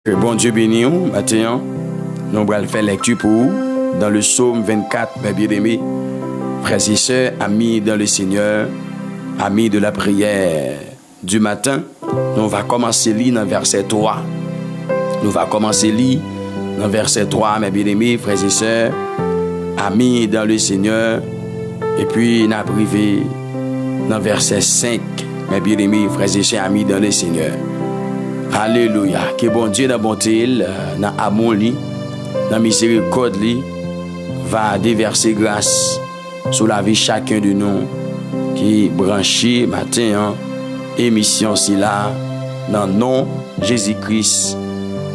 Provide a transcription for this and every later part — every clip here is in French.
Que bon Dieu bénisse nous, maintenant. Nous allons faire lecture pour vous dans le psaume 24, mes bien-aimés, frères et sœurs, amis dans le Seigneur, amis de la prière du matin. Nous allons commencer à lire dans verset 3. Nous allons commencer à lire dans verset 3, mes bien-aimés, frères et sœurs, amis dans le Seigneur. Et puis, nous allons arriver dans verset 5, mes bien-aimés, frères et sœurs, amis dans le Seigneur. Alléluia. Que bon Dieu dans bonté, dans amour, dans miséricorde, va déverser grâce sur la vie chacun de nous qui branché matin, émission si là, dans le nom Jésus-Christ.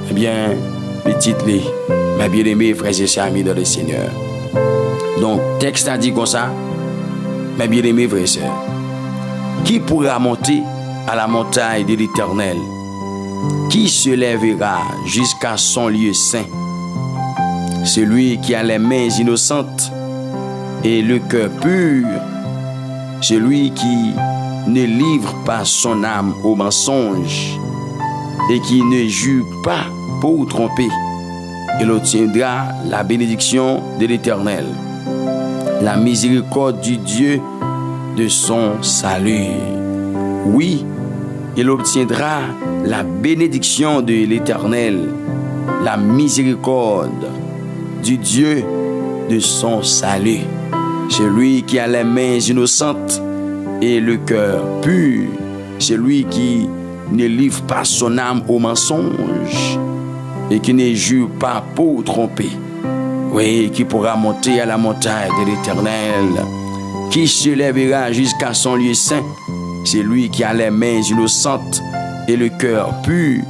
Eh bien, petit les, mes bien-aimés, frères et sœurs, amis dans le Seigneur. Donc, texte a dit comme ça, mes bien-aimés, frères et sœurs, qui pourra monter à la montagne de l'Éternel? Qui se lèvera jusqu'à son lieu saint? Celui qui a les mains innocentes et le cœur pur, celui qui ne livre pas son âme au mensonge et qui ne jure pas pour tromper. Il obtiendra la bénédiction de l'Éternel, la miséricorde du Dieu de son salut. Oui, il obtiendra la bénédiction de l'Éternel, la miséricorde du Dieu de son salut. Celui qui a les mains innocentes et le cœur pur, celui qui ne livre pas son âme au mensonge et qui ne jure pas pour tromper. Oui, qui pourra monter à la montagne de l'Éternel, qui se lèvera jusqu'à son lieu saint. C'est lui qui a les mains innocentes et le cœur pur.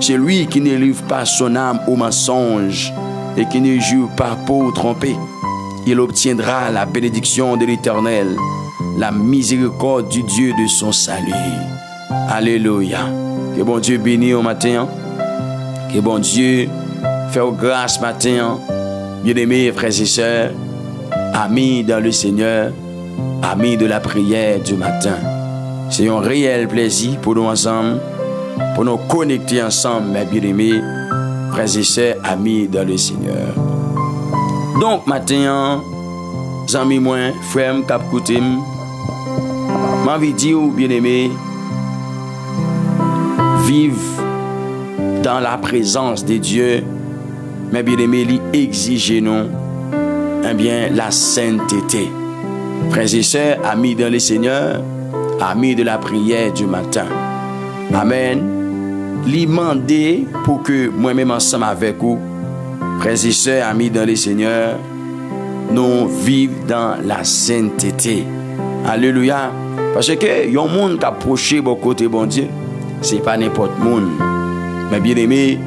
C'est lui qui ne livre pas son âme au mensonge et qui ne jure pas pour tromper. Il obtiendra la bénédiction de l'Éternel, la miséricorde du Dieu de son salut. Alléluia. Que bon Dieu bénisse au matin. Que bon Dieu fasse grâce matin. Bien-aimés frères et sœurs, amis dans le Seigneur, amis de la prière du matin. C'est un réel plaisir pour nous ensemble, pour nous connecter ensemble, mes bien-aimés, frères et sœurs, amis dans le Seigneur. Donc, maintenant, amis, moi, frères, cap koutim, m'a envie de dire, bien-aimés, vive dans la présence de Dieu, mes bien-aimés, lui exigez nous, eh bien, la sainteté. Frères et sœurs, amis dans le Seigneur, amis de la prière du matin. Amen. Lui demander pour que moi-même ensemble avec vous, frères et sœurs, amis dans le Seigneur, nous vivions dans la sainteté. Alléluia. Parce que il y a un monde qui approche de côté bon Dieu, c'est pas n'importe monde. Mais bien aimé,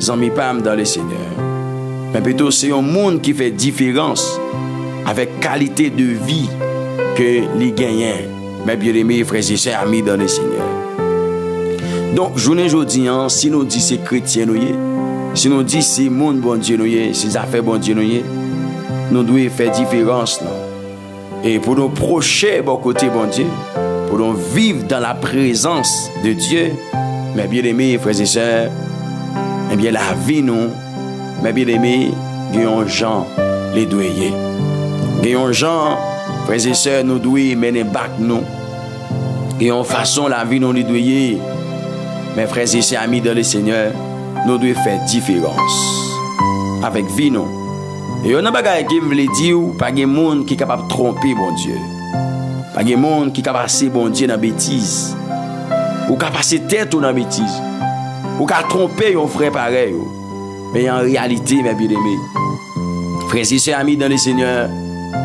amis pas dans le Seigneur. Mais plutôt c'est un monde qui fait différence avec qualité de vie que les gagnants. Mes bien-aimés, frères et sœurs, amis dans le Seigneur. Donc, journée aujourd'hui, si nous disons c'est chrétien, si nous disons c'est monde bon Dieu, c'est affaires bon Dieu, nous devons faire différence. Et pour nous procher bon côté bon Dieu, pour nous vivre dans la présence de Dieu, mes bien-aimés, frères et sœurs, eh bien la vie, nous, mes bien-aimés, gagnons Jean les doués. Gagnons Jean, frères et sœurs, nous devons mener bac nous. Et en façon la vie nous doit. Mes frères et sœurs amis dans le Seigneur, nous devons faire différence avec vie nous. Et on a bagaille qui veut dire pas de monde qui est capable de tromper bon Dieu. Pas de monde qui est capable de passer bon Dieu dans bêtise. Ou capable de passer tête dans bêtise. Ou capable de tromper un frère pareil. Mais en réalité, mes bien-aimés, frères et sœurs amis dans le Seigneur,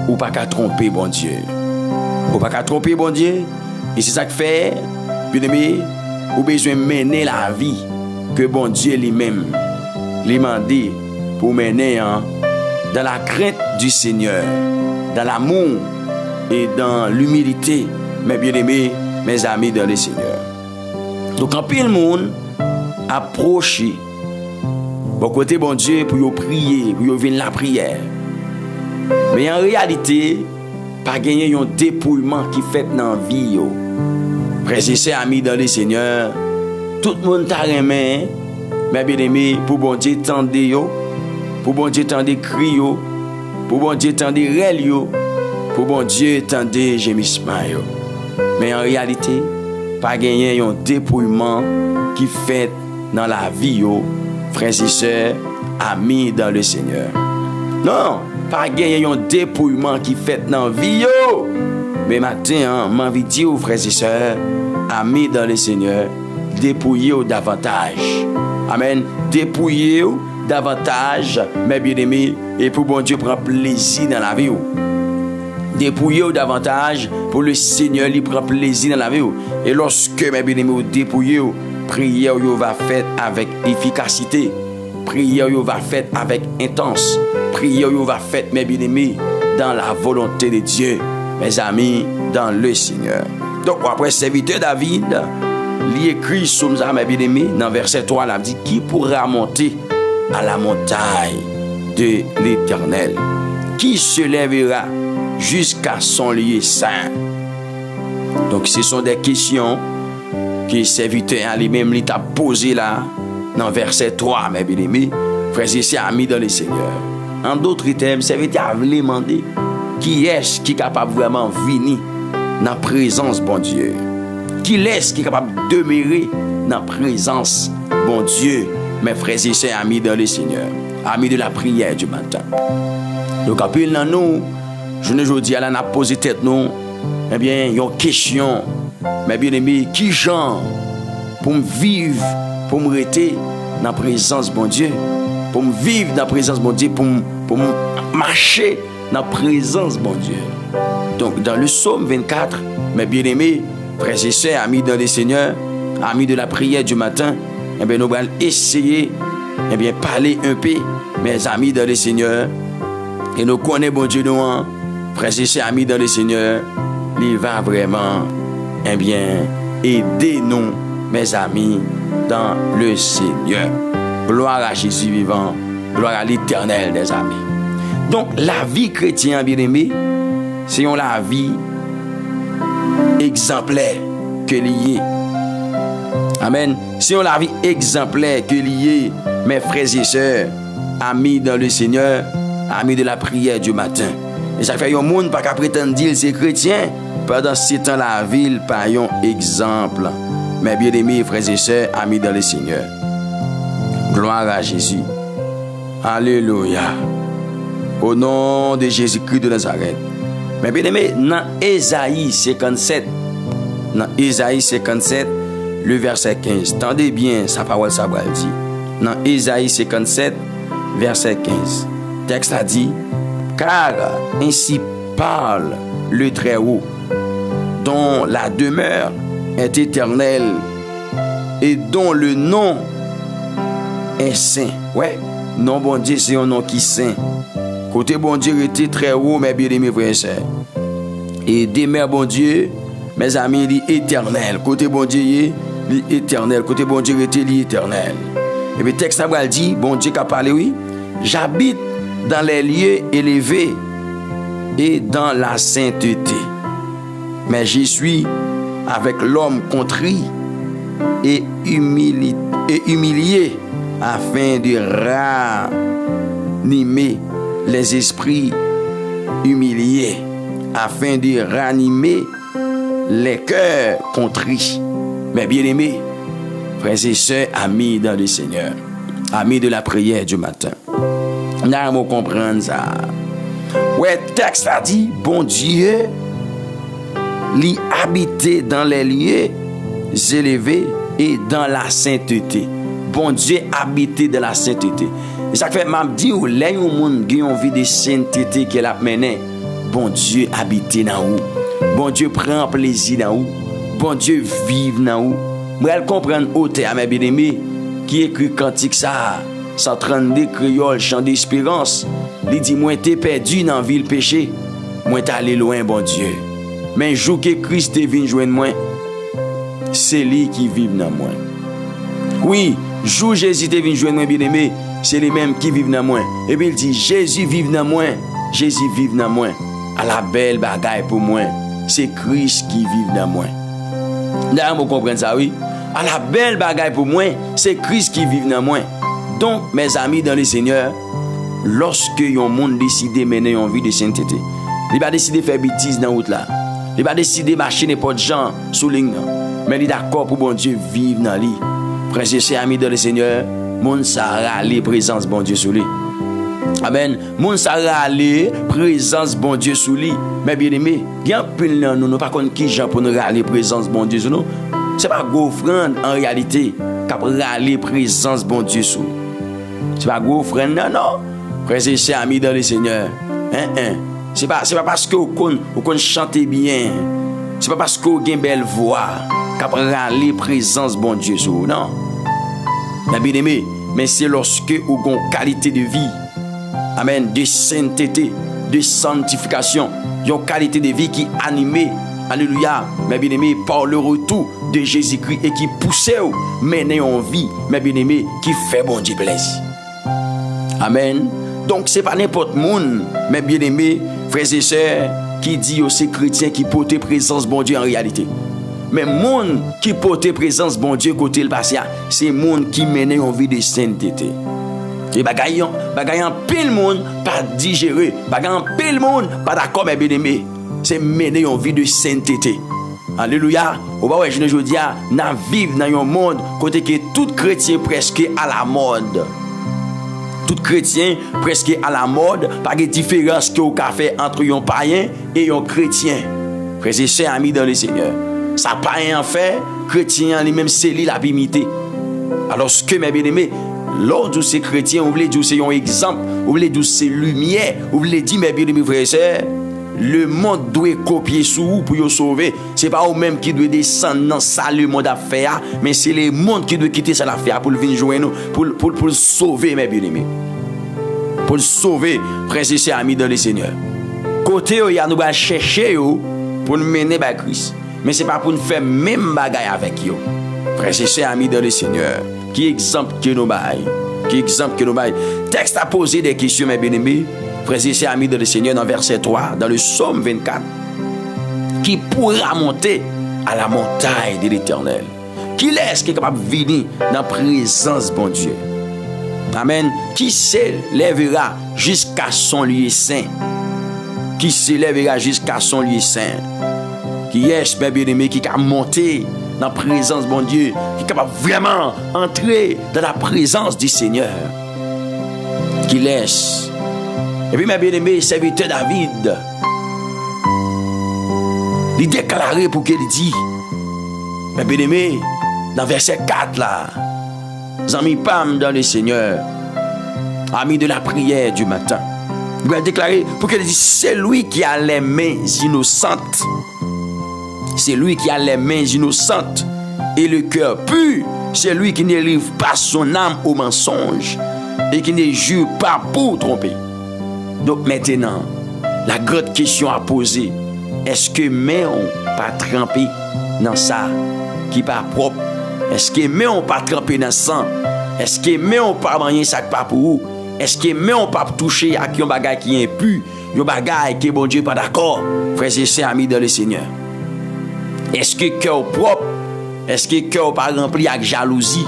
ou pas qu'à tromper bon Dieu. Ou pas qu'à tromper bon Dieu. Et c'est ça que fait, bien aimé, ou besoin de mener la vie que bon Dieu lui-même lui demandé pour mener dans la crainte du Seigneur, dans l'amour et dans l'humilité, mes bien-aimés, mes amis dans le Seigneur. Donc, en pile monde approche bon côté bon Dieu pour prier, pour venir la prière. Mais en réalité, pas gagner un dépouillement qui fait dans la vie. Frères et sœurs amis dans le Seigneur, tout le monde t'a remis, mes bien-aimés, pour bon Dieu tendre yo, pour bon Dieu tendre cri yo, pour bon Dieu tendre rel yo, pour bon Dieu tendre gémissement yo. Mais en réalité, pas gagner un dépouillement qui fait dans la vie yo, frères et sœurs, amis dans le Seigneur. Non, pas gagner un dépouillement qui fait dans la vie yo. Mais maintenant, j'ai envie de dire aux frères et sœurs, amis dans le Seigneur, dépouillez-vous davantage. Amen. Dépouillez-vous davantage, mes bien-aimés, et pour bon Dieu prendre plaisir dans la vie. Dépouillez-vous davantage pour le Seigneur, il prend plaisir dans la vie. Et lorsque, mes bien-aimés, vous dépouillez-vous, prière va faite avec efficacité. Prière va faite avec intense. Prière va faite, mes bien-aimés, dans la volonté de Dieu. Mes amis, dans le Seigneur. Donc, après, serviteur David, il écrit sur ça, mes bien-aimés, dans verset 3, il a dit, qui pourra monter à la montagne de l'Éternel? Qui se lèvera jusqu'à son lieu saint? Donc, ce sont des questions que le serviteur a lui-même t'a posé là, dans verset 3, mes bien-aimés, frères et sœurs, amis dans le Seigneur. En d'autres termes, le serviteur a demandé, qui est-ce qui est capable vraiment de venir dans la présence bon Dieu? Qui est-ce qui est capable de demeurer dans la présence bon Dieu? Mes frères et sœurs, amis dans le Seigneur, amis de la prière du matin. Donc, après, nous, je ne dis à la poser tête, nous, eh bien, il y a une question, mes bien-aimés, qui genre pour me vivre, pour me rester dans la présence bon Dieu, pour me vivre dans la présence bon Dieu, pour me marcher dans la présence, bon Dieu. Donc, dans le psaume 24, mes bien-aimés, frères et sœurs, amis dans le Seigneur, amis de la prière du matin, eh bien, nous allons essayer, eh bien, parler un peu, mes amis dans le Seigneur, et nous connaissons, bon Dieu, nous, frères et sœurs, amis dans le Seigneur, il va vraiment, eh bien, aider nous, mes amis, dans le Seigneur. Gloire à Jésus vivant, gloire à l'Éternel des amis. Donc, la vie chrétienne, bien-aimé, c'est la vie exemplaire que liée. Amen. C'est la vie exemplaire que liée, mes frères et sœurs, amis dans le Seigneur, amis de la prière du matin. Et ça fait un monde pas qu'à prétendre dire c'est chrétien, pendant ce temps la ville par un exemple. Mes bien-aimés, frères et sœurs, amis dans le Seigneur. Gloire à Jésus. Alléluia. Au nom de Jésus-Christ de Nazareth. Mais bien aimé, dans Ésaïe 57, le verset 15. Tendez bien sa parole, ça va dire. Dans Ésaïe 57, verset 15. Texte a dit, car ainsi parle le Très-Haut, dont la demeure est éternelle et dont le nom est saint. Ouais, non bon Dieu, c'est un nom qui est saint. Côté bon Dieu était très haut, mes bien-aimés frères et sœurs. Et demeure bon Dieu, mes amis, il est éternel. Côté bon Dieu, il est éternel. Côté bon Dieu était éternel. Et puis le texte a dit, bon Dieu qui a parlé, oui, j'habite dans les lieux élevés et dans la sainteté. Mais j'y suis avec l'homme contrit et humilié afin de ranimer les esprits humiliés, afin de ranimer les cœurs contrits. Mais bien aimés, frères et sœurs, amis dans le Seigneur, amis de la prière du matin, nous allons comprendre ça. Ouais, le texte a dit, bon Dieu, l'y habiter dans les lieux élevés et dans la sainteté. Bon Dieu habiter dans la sainteté. Et ça fait m'a dit ou les monde qui ont vie de sainteté qu'elle a mené. Bon Dieu habiter dans où. Bon Dieu prend plaisir dans où. Bon Dieu vive dans où. Moi elle comprendre auteur mes bien-aimés qui écrit cantique ça 132 créole chant d'espérance. Il dit moi t'es perdu dans ville péché. Moi t'es allé loin bon Dieu. Mais jour que Christ est venu joindre moi, c'est lui qui vit dans moi. Oui, jour Jésus est venu joindre moi bien-aimé, c'est les mêmes qui vivent dans moi. Et puis il dit Jésus vit dans moi, Jésus vit dans moi. À la belle bagaille pour moi, c'est Christ qui vit dans moi. Là, vous comprenez ça, oui? À la belle bagaille pour moi, c'est Christ qui vit dans moi. Donc, mes amis dans le Seigneur, lorsque un monde décide de mener une vie de sainteté, il va décider de faire bêtises dans la route là. Il va décider de marcher n'importe gens sous ligne. Mais il est d'accord pour bon Dieu vivre dans lui. Frères et sœurs, amis dans le Seigneur, monde ça râler présence bon Dieu sous lui. Amen. Monde ça râler présence bon Dieu sous lui. Mais bien aimé, il y a un peu de nous pas connaître qui gens pour nous râler présence bon Dieu sous nous. C'est pas gros frère en réalité qui râler présence bon Dieu sous. C'est pas gros frère non. Frères et sœurs, amis dans le Seigneur. C'est pas parce que vous chantez bien. C'est pas parce que vous avez une belle voix qu'après râler présence bon Dieu sous. Non. Mais bien aimé, mais c'est lorsque vous avez une qualité de vie. Amen. De sainteté, de sanctification. Une qualité de vie qui animée. Alléluia. Mais bien aimé, par le retour de Jésus-Christ et qui pousse à mener en vie. Mais bien aimé, qui fait bon Dieu plaisir. Amen. Donc, ce n'est pas n'importe monde, mais bien aimé, frères et sœurs, qui dit aux chrétiens qui portent présence bon Dieu en réalité. Mais monde qui porte présence bon Dieu côté le patient, c'est monde qui mène une vie de sainteté. Et bagayan pile monde pas digérer, bagayan pile monde pas d'accord mais bien aimé, c'est mener une vie de sainteté. Alléluia. Au bas ouais, je ne dis à n'a vivre dans un monde côté que tout chrétien presque à la mode. Tout chrétien presque à la mode, pas de différence que au café entre un païen et un chrétien. Frères et sœurs, amis dans le Seigneur. Ça païen en fait, chrétien lui-même c'est lui la imité. Alors ce que mes bien-aimés, lors de ces chrétiens, vous voulez dire c'est un exemple, vous voulez dire c'est lumière, vous voulez dire mes bien-aimés frères et sœurs, le monde doit copier sur vous pour vous sauver. C'est pas vous-même qui doit descendre dans ça le monde à faire, mais c'est le monde qui doit quitter ça l'affaire pour venir joindre nous, pour sauver mes bien-aimés. Pour sauver frères et sœurs amis dans le Seigneur. Côté il y a nous va chercher pour nous mener vers Christ, mais c'est pas pour nous faire même bagaille avec eux. Frères et sœurs amis dans le Seigneur, qui exemple que nous bail, Texte a posé des questions mes bien-aimés. Frères et sœurs amis dans le Seigneur, dans verset 3, dans le psaume 24, qui pourra monter à la montagne de l'Éternel? Qui est-ce qui est capable de venir dans la présence de bon Dieu? Amen. Qui s'élèvera jusqu'à son lieu saint? Qui s'élèvera jusqu'à son lieu saint? Qui est-ce, mes bien-aimés, qui a monté dans la présence de bon Dieu, qui est capable vraiment entrer dans la présence du Seigneur? Qui laisse? Et puis, mes bien-aimés, serviteur David, il déclaré pour qu'il dit, mes bien-aimés, dans verset 4 là, amis Pam dans le Seigneur, amis de la prière du matin, il va déclarer pour qu'il dise, c'est lui qui a les mains innocentes, c'est lui qui a les mains innocentes et le cœur pur, c'est lui qui ne livre pas son âme au mensonge et qui ne jure pas pour tromper. Donc maintenant, la grande question à poser, est-ce que mais on pas trempé dans ça qui pas propre? Est-ce que mais on pas trempé dans sang? Est-ce que mais on pas manger ça pas pour vous? Est-ce que mais on pas toucher à un bagage qui est impur, un bagage qui bon Dieu pas d'accord? Frères et sœurs amis dans le Seigneur. Est-ce que cœur propre? Est-ce que cœur pas rempli avec jalousie?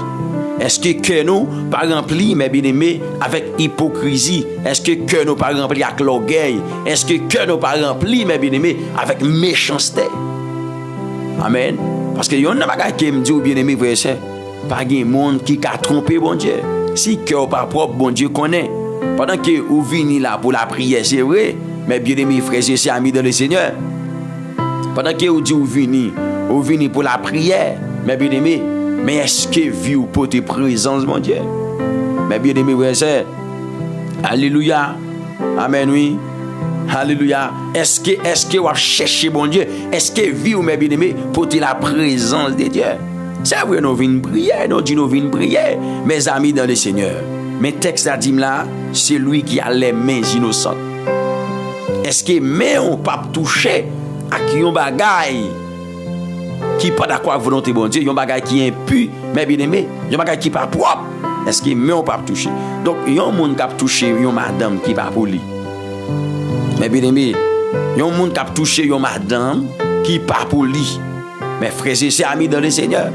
Est-ce que cœur nous pas rempli, mes bien-aimés, avec hypocrisie? Est-ce que cœur nous pas rempli avec l'orgueil? Est-ce que cœur nous pas rempli, mes bien-aimés, avec méchanceté? Amen. Parce que y a un bagage qui me dit, bien-aimés, frère et sœur, pas de monde qui a trompé bon Dieu. Si cœur pas propre, bon Dieu connaît. Pendant que vous venez là pour la prière, c'est vrai, mes bien-aimés, frères et sœurs, amis dans le Seigneur. Pendant que vous dites vous venez pour la prière, mes bien-aimés, mais est-ce que vous portez présence, mon Dieu? Mes bien-aimés, frères et sœurs, alléluia, amen, oui, alléluia. Est-ce que vous cherchez, mon Dieu? Est-ce que vous, mes bien-aimés, portez la présence de Dieu? C'est vrai, nous venons prier, nous disons nous venons prier, mes amis dans le Seigneur. Mais texte a dit là, c'est lui qui a les mains innocentes. Est-ce que mais on pas toucher à qui on bagaille qui pas d'accord avec volonté bon Dieu, yon bagay qui est impur, mais bien aimé, yon bagay qui pas propre. Est-ce que mais on pas toucher? Donc yon monde qui a touché yon madame qui pas poli. Mais bien aimé, yon monde qui a touché yon madame qui pas poli. Mes frères et sœurs amis dans le Seigneur,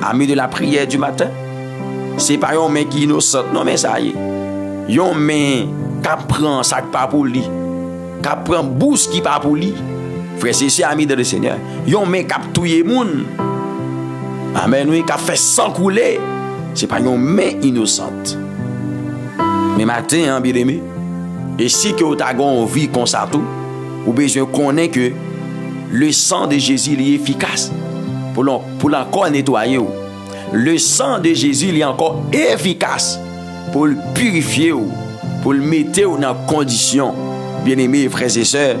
Amis de la prière du matin, c'est pas yon main qui innocent, non mais ça y est. Yon main qui prend ça qui pas pour lui, qui prend bourse qui pas pour lui. Frère, c'est amis de le Seigneur. Yon main qui touye moun. Amen, oui, qui fait sang couler. C'est pas une main innocente. Mais matin, hein, bien aimé, et si que vous avez une vie comme ça tout, vous besoin connaître que le sang de Jésus est efficace pour encore nettoyer. Le sang de Jésus est encore efficace pour le purifier, pour le mettre dans condition. Bien aimés frères et sœurs,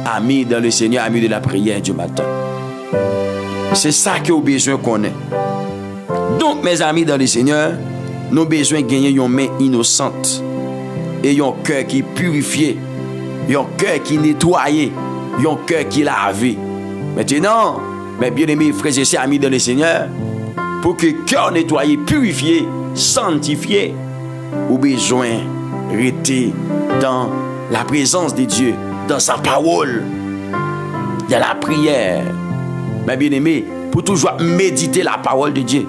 amis dans le Seigneur, amis de la prière du matin. C'est ça que vous avez besoin de connaître. Donc, mes amis dans le Seigneur, nous avons besoin de gagner une main innocente et un cœur qui est purifié, un cœur qui est nettoyé, un cœur qui est lavé. Maintenant, mes bien-aimés frères et sœurs, amis dans le Seigneur, pour que le cœur nettoyé, purifié, sanctifié, vous avez besoin de rester dans la présence de Dieu, dans sa parole, dans la prière. Mes bien-aimés, pour toujours méditer la parole de Dieu.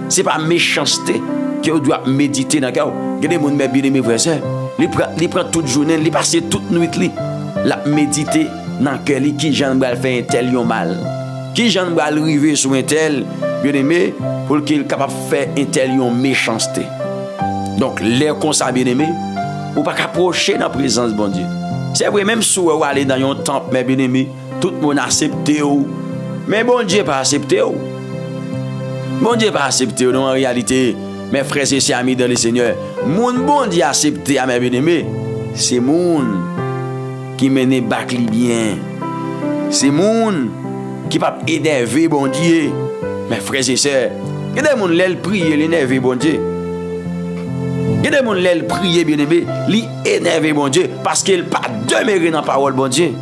Ce n'est pas méchanceté que vous devez méditer dans le cœur. Il y a des gens qui bien-aimés frères et sœurs, ils prennent toute journée, ils passent toute nuit, ils méditent dans le cœur, qui j'en va faire un tel mal. Qui j'en va arriver sur un tel, bien-aimé, pour qu'il soit capable de faire un tel méchanceté. Donc, les comme ça, bien-aimé, vous ne pouvez pas approcher dans la présence de bon Dieu. C'est vrai, même si vous allez dans un temple, mes bien-aimés, tout le monde accepte. Mais bon Dieu n'a pas accepté. Bon Dieu n'a pas accepté. En réalité, mes frères et sœurs amis dans le Seigneur, mon bon Dieu a accepté à mes bien-aimés. C'est mon qui mène bac li bien. C'est mon qui va énerver bon Dieu. Mes frères et sœurs, il y a des gens qui prient, l'énerver bon Dieu. Il y a des gens qui prient, bien-aimés, l'énerver bon Dieu parce qu'il n'a pas demeuré dans la parole bon Dieu.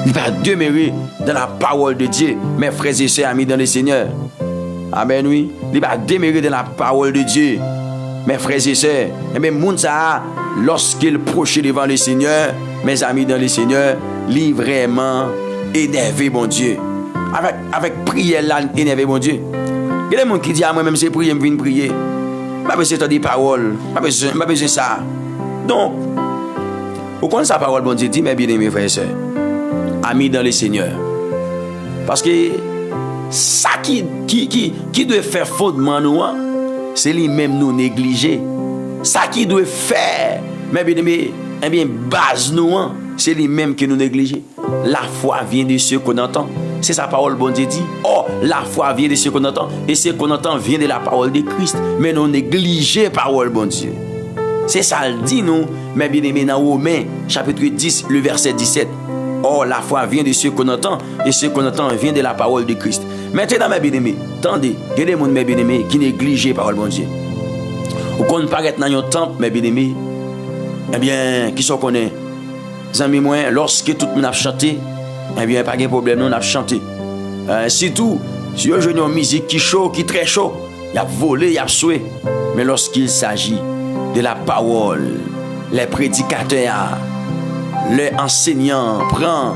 Il va demeurer dans la parole de Dieu, mes frères et sœurs amis dans le Seigneur. Amen, oui. Il va demeurer dans la parole de Dieu, mes frères et sœurs. Et bien, moun ça, lorsqu'il proche devant le Seigneur, mes amis dans le Seigneur, il vraiment énervé, bon Dieu. Avec prière là, énervé, bon Dieu. Il y a des gens qui disent à moi-même, c'est prier, je viens prier. Je n'ai pas besoin de des paroles, je n'ai pas besoin de ça. Donc, vous connaissez sa parole, bon Dieu, dit, mes bien-aimés frères et sœurs, amis dans le Seigneur. Parce que ça qui doit faire fondement nous, c'est lui-même nous négliger. Ça qui doit faire, mais bien base nous, c'est lui-même qui nous néglige. La foi vient de ce qu'on entend. C'est sa parole, bon Dieu dit. Oh, la foi vient de ce qu'on entend. Et ce qu'on entend vient de la parole de Christ. Mais nous négligeons la parole, bon Dieu. C'est ça, le dit nous, mais bien aimé dans Romains, chapitre 10, le verset 17. Or, la foi vient de ce qu'on entend, et ce qu'on entend vient de la parole de Christ. Maintenant, mes bien-aimés, attendez, il y a des gens, mes bien-aimés, qui négligent la parole de Dieu. Ou qu'on paraît dans un temple, mes bien-aimés, eh bien, qui sont connus? Amis, moi, lorsque tout le monde a chanté, eh bien, pas de problème, on a chanté. Surtout, si on joue une musique qui est chaud, qui est très chaud, il y a volé, il y a souhait. Mais lorsqu'il s'agit de la parole, les prédicateurs, les enseignants prend,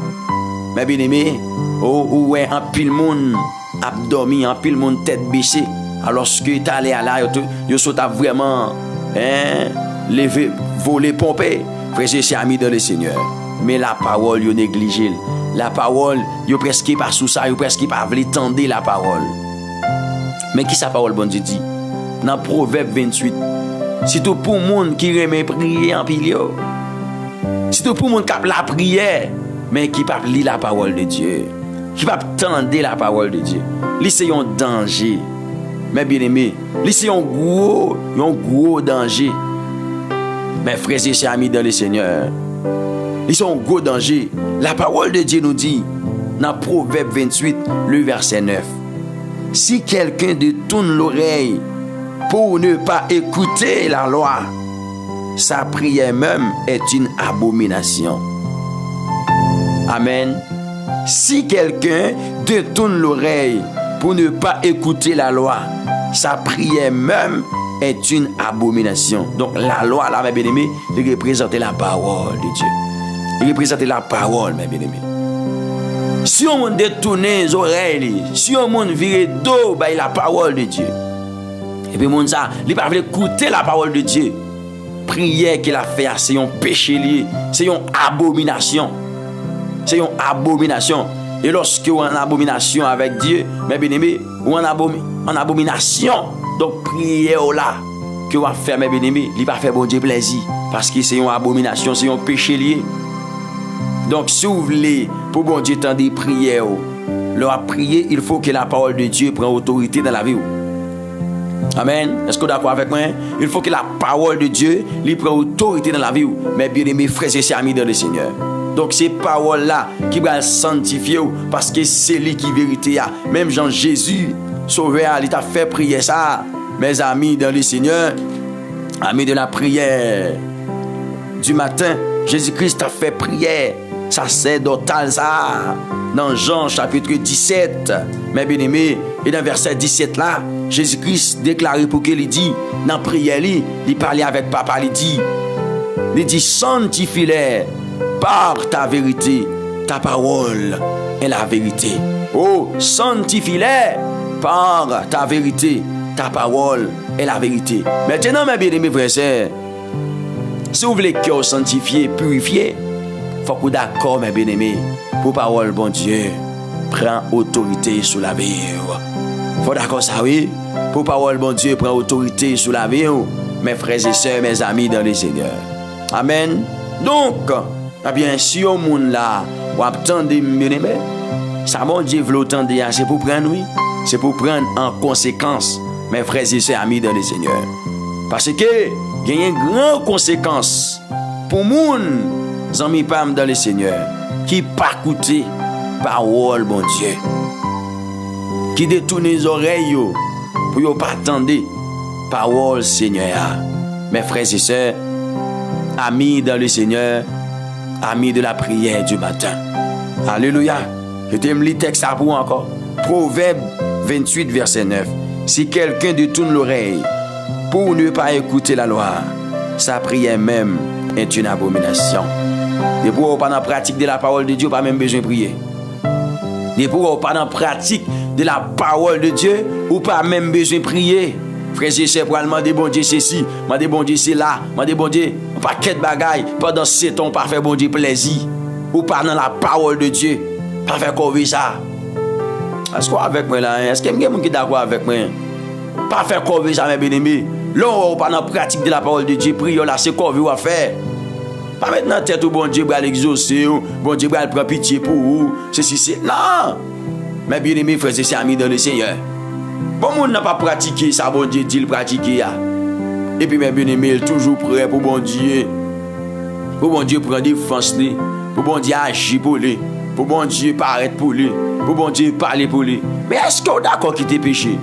mes bien-aimés, ouais, un pile monde abdomen, un pile monde tête baissée. Alors que tu es allé à là, tu sautes vraiment, lever, voler, pomper. Frère, c'est ami dans le Seigneur. Mais la parole, il négligé. La parole, il presque pas sous ça, il presque pas voulu tendre la parole. Mais qui sa parole, bon Dieu dit? Dans Proverbe 28, c'est tout pour le monde qui remet prier en pile. C'est tout pour le monde qui a la prière, mais qui ne peut pas lire la parole de Dieu. Qui ne peut pas tendre la parole de Dieu. C'est un danger. Mais bien aimé, c'est un gros danger. Mes frères et sœurs amis dans le Seigneur, ils sont un gros danger. La parole de Dieu nous dit, dans Proverbe 28, le verset 9, si quelqu'un détourne l'oreille pour ne pas écouter la loi, sa prière même est une abomination. Amen. Si quelqu'un détourne l'oreille pour ne pas écouter la loi, sa prière même est une abomination. Donc la loi, là, mes bien-aimés, il représente la parole de Dieu. Il représente la parole, mes bien-aimés. Si on détourne les oreilles, si on vire dos, bah, la parole de Dieu. Et puis, mon ça, il pas écouter la parole de Dieu. Prière qu'il a fait, c'est un péché lié, c'est une abomination. C'est une abomination. Et lorsque vous êtes en abomination avec Dieu, mes bien-aimés, ou en abomination, donc prière là, que vous faire, mes bien-aimés, il va faire bon Dieu plaisir. Parce que c'est une abomination, c'est un péché lié. Donc, si vous voulez, pour bon Dieu, tendre prière, leur prier, il faut que la parole de Dieu prenne autorité dans la vie. Amen. Est-ce que vous êtes d'accord avec moi? Il faut que la parole de Dieu lui prenne autorité dans la vie. Mes bien-aimés frères et sœurs amis dans le Seigneur. Donc, ces paroles-là qui vont sanctifier parce que c'est lui qui est vérité. Même Jean-Jésus, sauveur, il t'a fait prier ça. Mes amis dans le Seigneur, amis de la prière du matin, Jésus-Christ a fait prière sacerdotale ça. Dans Jean chapitre 17, mes bien-aimés, et dans verset 17 là, Jésus-Christ déclaré pour qu'il dit, dans la prière, il parlait avec papa, il dit, sanctifie-les par ta vérité, ta parole est la vérité. Oh, sanctifie-les par ta vérité, ta parole est la vérité. Maintenant, mes bien-aimés frères et sœurs, si vous voulez que vous sanctifiez, purifiez, il faut que vous d'accord, mes bien-aimés, pour parole, bon Dieu, prend autorité sur la vie. Il faut d'accord ça, oui? Pour parole, bon Dieu, prend autorité sur la vie, mes frères et sœurs, mes amis dans le Seigneur. Amen. Donc, eh bien, si au monde là, vous attendez, bien-aimés, ça, bon Dieu, veut autant dire, c'est pour prendre, oui? C'est pour prendre en conséquence, mes frères et sœurs, amis dans le Seigneur. Parce que, il y a une grande conséquence pour moun amis pam dans le Seigneur qui pas écouter parole bon Dieu, qui détourne les oreilles pour yo pas attendre parole Seigneur. Mes frères et sœurs, amis dans le Seigneur, amis de la prière du matin. Alléluia. Je t'aime le texte à vous encore. Proverbe 28 verset 9. Si quelqu'un détourne l'oreille pour ne pas écouter la loi, sa prière même est une abomination. Et pour vous pas dans la pratique de la parole de Dieu, pas même besoin de prier. Et pour vous pas dans la pratique de la parole de Dieu, ou pas même besoin de prier. Frères et sœurs, pour demander bon Dieu ceci, demander bon Dieu c'est là, demander bon Dieu, pas quête bagaille, pendant 7 ans, pas faire bon Dieu plaisir. Ou pas dans la parole de Dieu, pas faire quoi ça. Est-ce que avec moi là, est-ce qu'il y a quelqu'un qui est d'accord avec moi? Pas faire quoi ça, mes bien-aimés. Là, on pas dans la pratique de la parole de Dieu, prions là, c'est quoi vous à faire. Pas maintenant tête au bon Dieu va l'exaucer, bon Dieu va prendre pitié pour vous. Ceci c'est non. Mes bien-aimés frères et sœurs amis dans le Seigneur. Bon monde n'a pas pratiqué ça, bon Dieu dit le pratiquer. Et puis mes bien-aimés toujours prêt pour bon Dieu. Pour bon Dieu prendre défense lui, pour bon Dieu agir pour lui, pour bon Dieu paraître pour lui, pour bon Dieu parler pour lui. Mais est-ce qu'on d'accord quitter péché?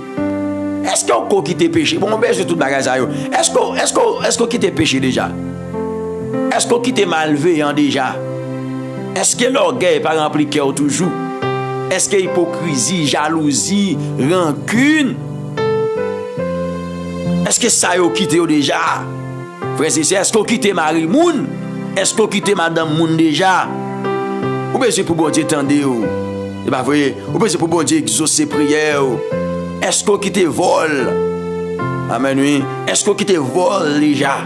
Est-ce qu'on quitte péché? Bon, ben je tout bagage ça yo. Est-ce qu'on quitte péché déjà? Est-ce qu'on quitte malveillant déjà? Est-ce que l'orgueil pas rempli cœur toujours? Est-ce que hypocrisie, jalousie, rancune? Est-ce que ça yo quitté déjà? Frère et sœur, est-ce qu'on quitte Marie Moun? Est-ce qu'on quitte Madame Moun déjà? Ou bien c'est pour bon Dieu tendre yo? Et bah voyez, ou bien c'est pour bon Dieu exaucer prière. Est-ce qu'on quitte vol? Amen, oui. Est-ce qu'on quitte vol déjà?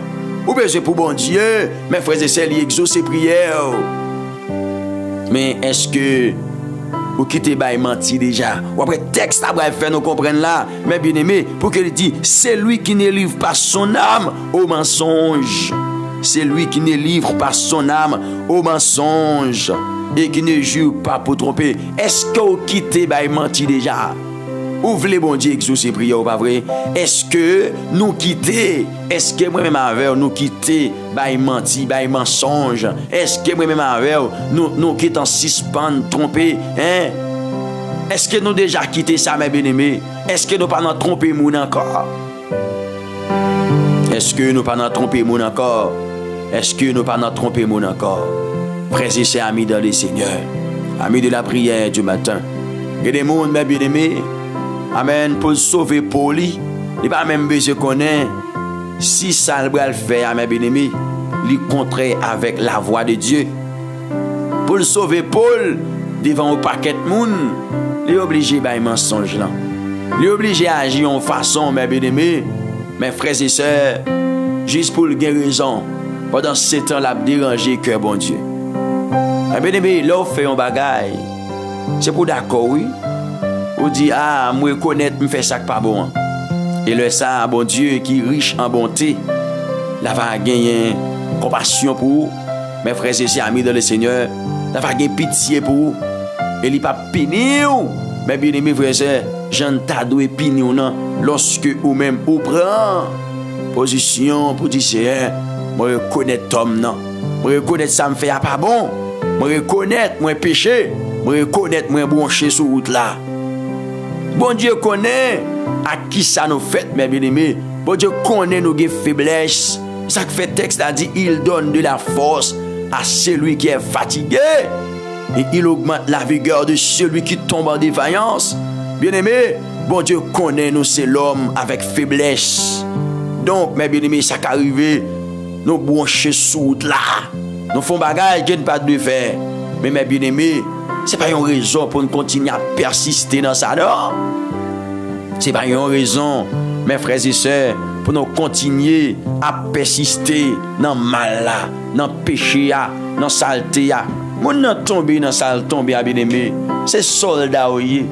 Ou bien c'est pour bon Dieu, mes frères et sœurs, exaucer prière. Mais est-ce que vous quittez bail menti déjà? Ou après texte à bref faire nous comprendre là, mes bien-aimés, pour qu'il dit, c'est lui qui ne livre pas son âme au mensonge. C'est lui qui ne livre pas son âme au mensonge et qui ne jure pas pour tromper. Est-ce que vous quittez bail menti déjà? Ouvrez les bon Dieu exaucer prière ou pas vrai? Est-ce que nous quitter? Est-ce que moi-même avec nous quitter by menti, by mensonge? Est-ce que moi-même avec nous quitter en suspens, tromper? Hein? Est-ce que nous déjà quitté ça, mes bien-aimés? Est-ce que nous pas nous tromper moun encore? Est-ce que nous pas nous tromper moun encore? Est-ce que nous pas nous tromper moun encore? Frères et sœurs amis dans le Seigneur, amis de la prière du matin, et des mondes, mes bien-aimés, amen, pour sauver Paul, il n'est pas même besoin de connaître si ça le faire, mes bien-aimés, il contraire avec la voix de Dieu. Pour sauver Paul, devant un paquet de monde, il est obligé de mensonge là. Il est obligé d'agir en façon, mes bien-aimés, mes frères et sœurs, juste pour le raison. Pendant ce temps, il a dérangé que bon Dieu. Mes bien-aimés, là, on fait un bagage. C'est pour d'accord, oui. On dit, ah, moi, connaître, me fait ça pas bon. Et le ça, bon Dieu, qui est riche en bonté, il va gagner compassion pour vous. Mes frères et sœurs, amis dans le Seigneur, il va gagner pitié pour vous. Et il va punir. Mais bien aimé frères et sœurs, j'en t'adoué punir lorsque vous-même vous prenez position pour dire, moi reconnaître homme non. Moi reconnaître ça me fait pas bon. Moi reconnaître moi péché. Moi reconnaître moi branché sur route là. Bon Dieu connaît à qui ça nous fait, mes bien-aimés. Bon Dieu connaît nos faiblesses. Ça que fait texte a dit, il donne de la force à celui qui est fatigué. Et il augmente la vigueur de celui qui tombe en défaillance. Bien-aimés, bon Dieu connaît nous, c'est l'homme avec faiblesse. Donc, mes bien-aimés, ça qui arrive, nous brancher sous là. Nous faisons bagage, Dieu ne pas de faire. Mais mes bien-aimés, ce n'est pas une raison pour nous continuer à persister dans ça, non? Ce n'est pas une raison, mes frères et sœurs, pour nous continuer à persister dans le mal là, dans le péché là, dans la saleté là. Mon nan tombé dans sale tombé à bien-aimé, c'est soldat oyé.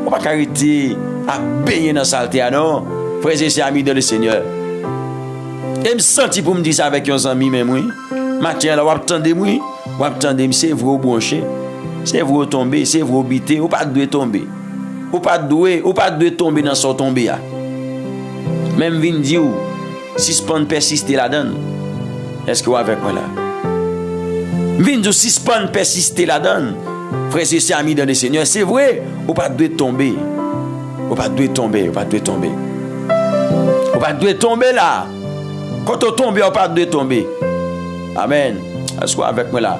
On pas arrêter à baigner dans saleté non. Frères et sœurs amis dans le Seigneur. Et me senti pour me dire ça avec un ami même oui. Matin là, ou attendez moi, ou attendez c'est vous brancher. C'est vous tomber, c'est vous biter, ou pas doit tomber. Ou pas doit tomber dans son tombé là. Même vinn dire si spon persister là-dedans. Est-ce que vous avec moi là? Vinn dire si spon persister là-dedans. Frères et sœurs amis dans le Seigneur, c'est vrai, ou pas doit tomber. Ou pas doit tomber, ou pas doit tomber. Ou pas doit tomber là. Quand on tombe, on pas doit tomber. Amen. Est-ce que vous avec moi là?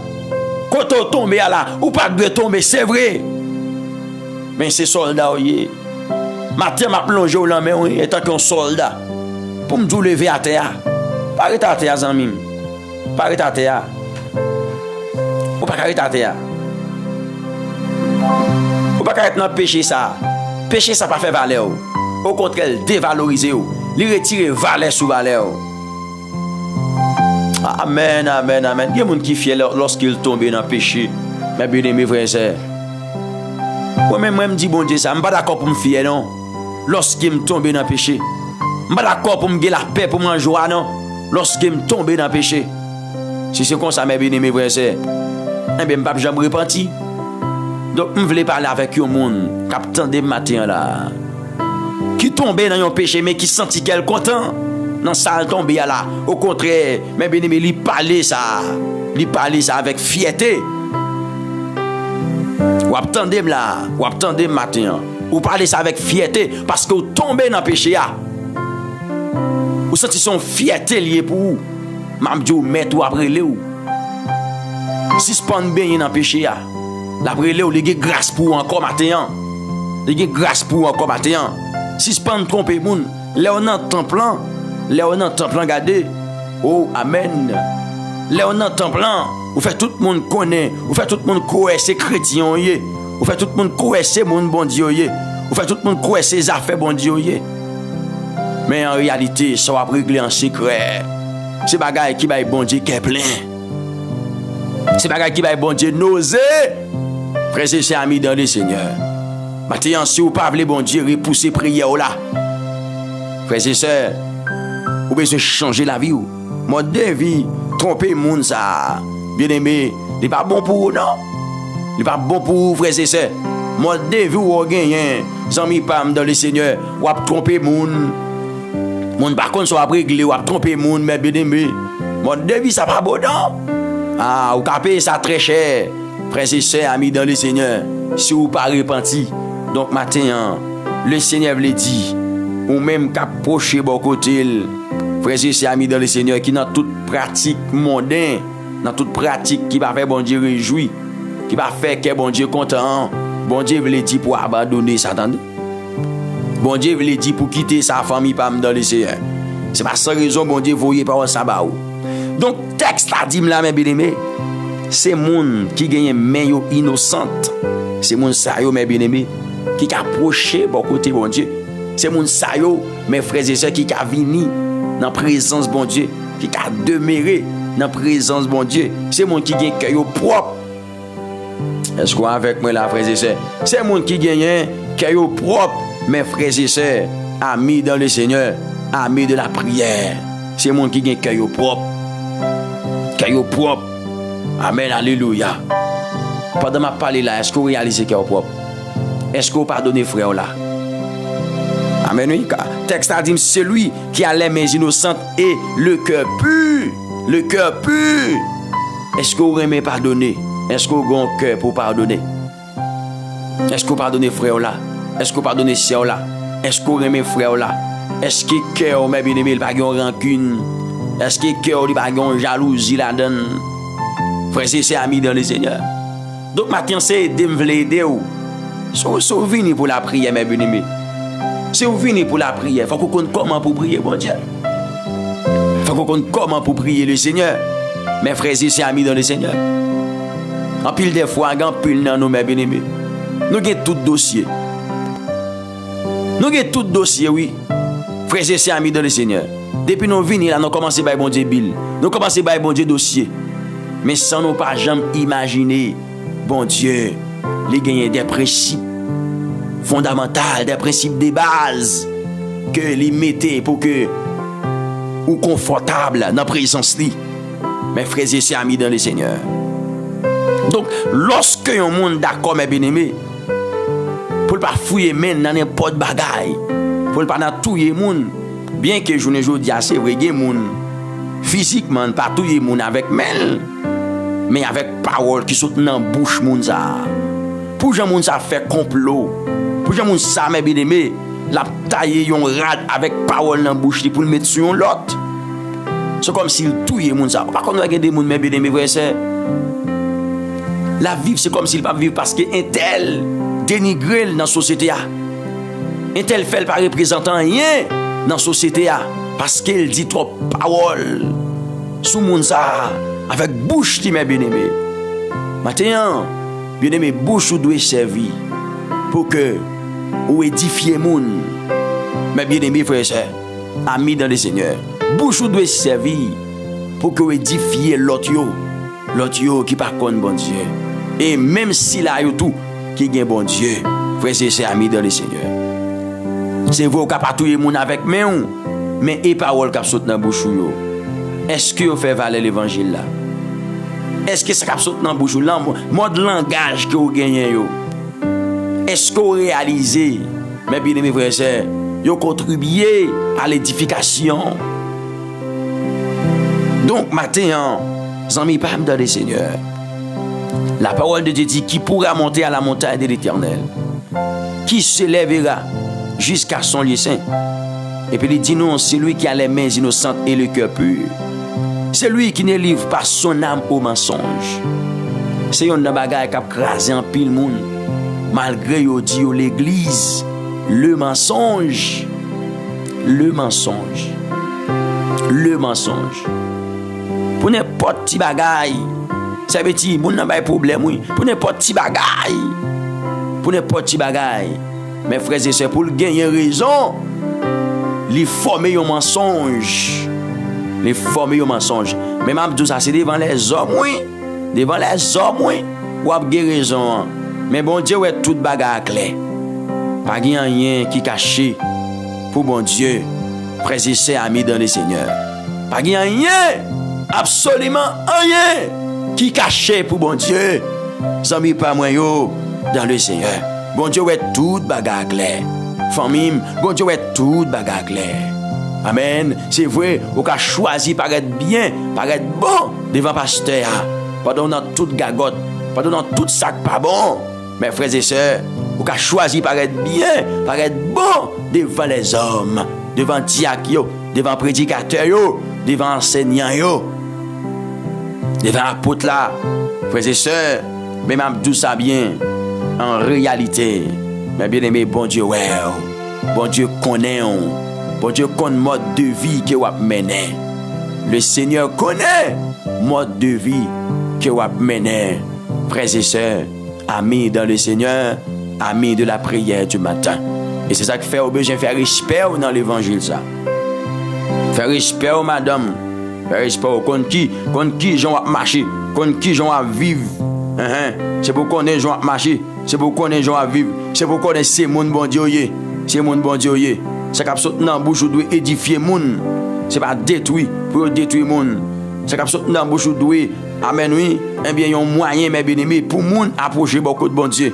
Quand on tombe là, ou pas doit tomber, c'est vrai. Mais c'est soldat oyé. Matin m'a plongé au lendemain oui, étant qu'un soldat pour me lever à terre. Pas arrêter à terre zanmi. Pas arrêter à terre. Ou pas arrêter à terre. Ou pas arrêter dans péché ça. Péché ça pas fait valeur. Au contraire, dévaloriser ou, lui retirer valeur sous valeur. Amen, amen, amen. Il y a des gens qui fier lorsqu'ils tombent dans le péché. Mais bien aimé frères et sœurs. Moi-même, je me dis, bon Dieu, ça, je ne suis pas d'accord pour me fier, non. Lorsqu'il me tombe dans le péché. Je ne suis pas d'accord pour me gagner la paix, pour me joie, non. Lorsqu'il me tombe dans le péché. Si c'est comme ça, mes bien-aimés frères et sœurs, eh bien, je ne vais pas jamais repentir. Donc, je voulais parler avec un monde qui attendait le matin, là. Qui tombait dans un péché, mais qui sentit qu'elle est content. Non, ça a tombé là. Au contraire, mes bien-aimés, il parlait ça. Il parlait ça avec fierté. Ou attendez là, ou attendez matin, ou parlez ça avec fierté parce que vous tombez dans le péché. Vous sentez son fierté liée pour vous. Même Dieu met ou après le ou. Si ce pas bien dans le péché, l'après le ou, il y a grâce pour vous encore matin. Il y a grâce pour vous encore matin. Si ce pas tromper moun, là on entend plan, là on entend plan garder. Oh amen. Là on entend plan. Vous faites tout le monde connaît, vous faites tout le monde croire c'est chrétien, vous faites tout le monde croire c'est mon bon Dieu, vous faites tout le monde croire c'est affaires bon Dieu. Mais en réalité, ça va régler en secret. C'est bagaille qui va bon Dieu qui est plein. C'est bagaille qui va bon Dieu nausée. Frères et sœurs amis dans le Seigneur. Maintenant, si vous parlez bon Dieu, repousser prière là. Frères et sœurs, vous besoin changer la vie ou. Mode de vie, tromper le monde ça. Bien aimé, il n'est pas bon pour vous, non? Il n'est pas bon pour vous, frères et sœurs. Moi, dès que vous gagnez, amis pam dans le Seigneur, vous avez trompé le monde. Mon par contre, soit réglé, vous avez trompé le monde, mais bien aimé. Moi, dès que ça pas bon, non? Ah, vous avez ça très cher. Frères et sœurs, amis dans le Seigneur, si vous pas repenti. Donc, maintenant, le Seigneur vous dit, ou même qu'approcher bon côté, frères et sœurs, amis dans le Seigneur, qui dans toute pratique mondaine, dans toute pratique qui va faire bon Dieu réjouir, qui va faire que bon Dieu content, bon Dieu veut dire pour abandonner Satan. Bon Dieu veut dire pour quitter sa famille par dans le Seigneur. C'est pas sans raison bon Dieu voyait par un sabbat. Donc texte là dit là mes bien-aimés, c'est monde qui gagne main innocente. C'est mon sa yo, mes bien-aimés, qui a approché bon côté bon Dieu. C'est mon sa yo, mes frères et sœurs, qui a vini dans la présence bon Dieu, qui a demeuré dans la présence bon Dieu. C'est mon qui a un cœur propre. Est-ce qu'on est avec moi là, frères et sœurs? C'est mon qui a un cœur propre, mes frères et sœurs, amis dans le Seigneur, amis de la prière. C'est mon qui a un cœur propre. Cœur propre. Amen, alléluia. Pendant ma parole là, est-ce que vous réalisez cœur propre? Est-ce que vous pardonnez frère là? Amen, oui. Texte a dit, celui qui a les mains innocentes et le cœur pur. Le cœur pur. Est-ce que vous aimez pardonner? Est-ce que vous avez un cœur pour pardonner? Est-ce que vous pardonnez frère là? Est-ce que vous pardonnez sœur là? Est-ce que vous aimez frère là? Est-ce que cœur, mes bien-aimés, il n'y a pas de rancune? Est-ce que cœur, il n'y a pas de jalousie là-dedans? Frère, c'est amis dans le Seigneur. Donc, maintenant, c'est de me aider. Si vous venez pour la prière, mes bien-aimés. Si vous venez pour la prière, il faut qu'on connaisse comment pour prier, bon Dieu. Il faut qu'on connaisse comment pour prier le Seigneur. Mes frères et sœurs amis dans le Seigneur. En pile des fois, en pile dans nous, mes bien-aimés. Nous avons tout dossier. Nous avons tout dossier, oui. Frères et sœurs amis dans le Seigneur. Depuis nous venons là, nous commençons par bon Dieu Bill. Nous commençons par bon Dieu dossier. Mais sans nous pas jamais imaginer, bon Dieu, les gagner des principes fondamentaux, des principes de base que les mettez pour que ou confortable dans la présence de mes frères et sœurs amis dans le Seigneur. Donc, lorsque un monde d'accord, mes bien-aimés, pour ne pas fouiller même dans n'importe bagaille, pour ne pas dans tout le monde, bien que je ne dis assez vrai, il y a monde physiquement, pas tout le monde avec mêle, mais avec parole qui saute dans la bouche moun ça. Pour que moun ça fait complot, pour que moun ça mes bien-aimés, la tailler yon rad avec parole dans la bouche pour le mettre sur l'autre. C'est comme si tout le monde ça. Par contre, il y a des moun mes bien-aimés, frère, c'est la vie, c'est comme s'il pas vivre parce que un tel dénigre dans la société. Un tel fait pas représentant rien dans la société parce qu'il dit trop parole sous moun ça avec bouche qui m'est bien-aimé. Maintenant, bien-aimé, bouche ou doit servir pour que ou édifier moun. Mais bien-aimé frère et sœur, amis dans le Seigneur, bouche ou doit servir pour que ou édifier l'autre yo qui par contre bon Dieu. Et même si là yo tout qui gagne bon Dieu, frère et sœur, amis dans le Seigneur. C'est vous qui patouiller moun avec main, mais et parole qui saute dans bouche yo. Est-ce que vous faites valer l'évangile là? Est-ce que ça saute dans bouche là, mode langage que vous gagnez yo? Est-ce que vous réalisez, mes bien-aimés frères et sœurs, vous contribuez à l'édification? Donc maintenant, amis pas dans le Seigneur. La parole de Dieu dit qui pourra monter à la montagne de l'Éternel, qui se lèvera jusqu'à son lieu saint. Et puis il dit non, c'est lui qui a les mains innocentes et le cœur pur. C'est lui qui ne livre pas son âme au mensonge. C'est un bagage qui a crasé en pile monde. Malgré yo dit l'église, le mensonge. Pour n'importe petit bagaille, ça veut dire moun nan bay problème oui. Pour n'importe petit bagaille. Mes frères et sœurs, pour gagner raison, les former au mensonge. Mais même tout ça, c'est devant les hommes, oui. Ou ap gen raison. Mais bon Dieu, ouais, toute bagarre clair. Pas rien qui caché pour bon Dieu. Frères et sœurs, amis dans le Seigneur. Pas rien, absolument rien qui caché pour bon Dieu. Amis pas moi yo dans le Seigneur. Bon Dieu, ouais, toute bagarre clair. Famille, bon Dieu, ouais, toute bagarre clair. Amen. C'est vrai, on a choisi paraître bien, paraître bon devant pasteur. Pendant dans toute gagotte, pendant dans tout sac pas bon. Mes frères et sœurs, on a choisi paraître bien, paraître bon devant les hommes, devant diacres, devant prédicateurs, devant enseignants, devant apôtres là. Frères et sœurs, mais même tout ça bien, en réalité, mes bien-aimés, bon Dieu, ouais, bon Dieu connaît. Bon Dieu connaît le mode de vie que vous menez. Le Seigneur connaît le mode de vie que vous menez. Frères et sœurs, amis dans le Seigneur, amis de la prière du matin. Et c'est ça qui fait au besoin de faire respect dans l'évangile ça. Faire respect aux madame, faire respect aux contre qui j'en va marcher, contre qui j'en va vivre. C'est pour qu'on ait j'en va marcher, c'est pour qu'on ait j'en va vivre, c'est pour qu'on ait c'est mon bon Dieu, c'est mon bon Dieu. C'est qu'à sortir dans bouche doit édifier moun, c'est pas détruire pour détruire moun. C'est qu'à sortir dans bouche doit amen oui, eh bien yon moyen mes bien-aimés pour moun approcher beaucoup de bon Dieu.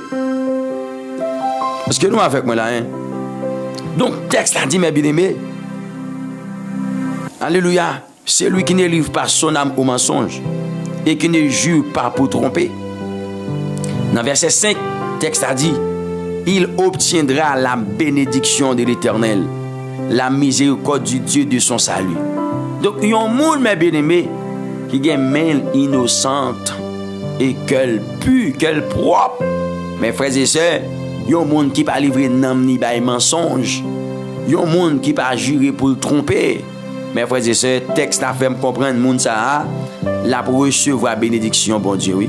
Parce que nous avec moi là Donc texte a dit mes bien-aimés. Alléluia, c'est lui qui ne livre pas son âme au mensonge et qui ne jure pas pour tromper. Dans verset 5, texte a dit, il obtiendra la bénédiction de l'Éternel, la miséricorde du Dieu de son salut. Donc, il y a un monde, mes bien-aimés, qui a une main innocente et qu'elle pue, qu'elle propre. Mes frères et sœurs, il y a un monde qui ne peut pas livrer n'am ni bail mensonge. Il y a un monde qui ne peut pas jurer pour le tromper. Mes frères et sœurs, texte a fait me comprendre, monde ça, là pour recevoir bénédiction, bon Dieu, oui.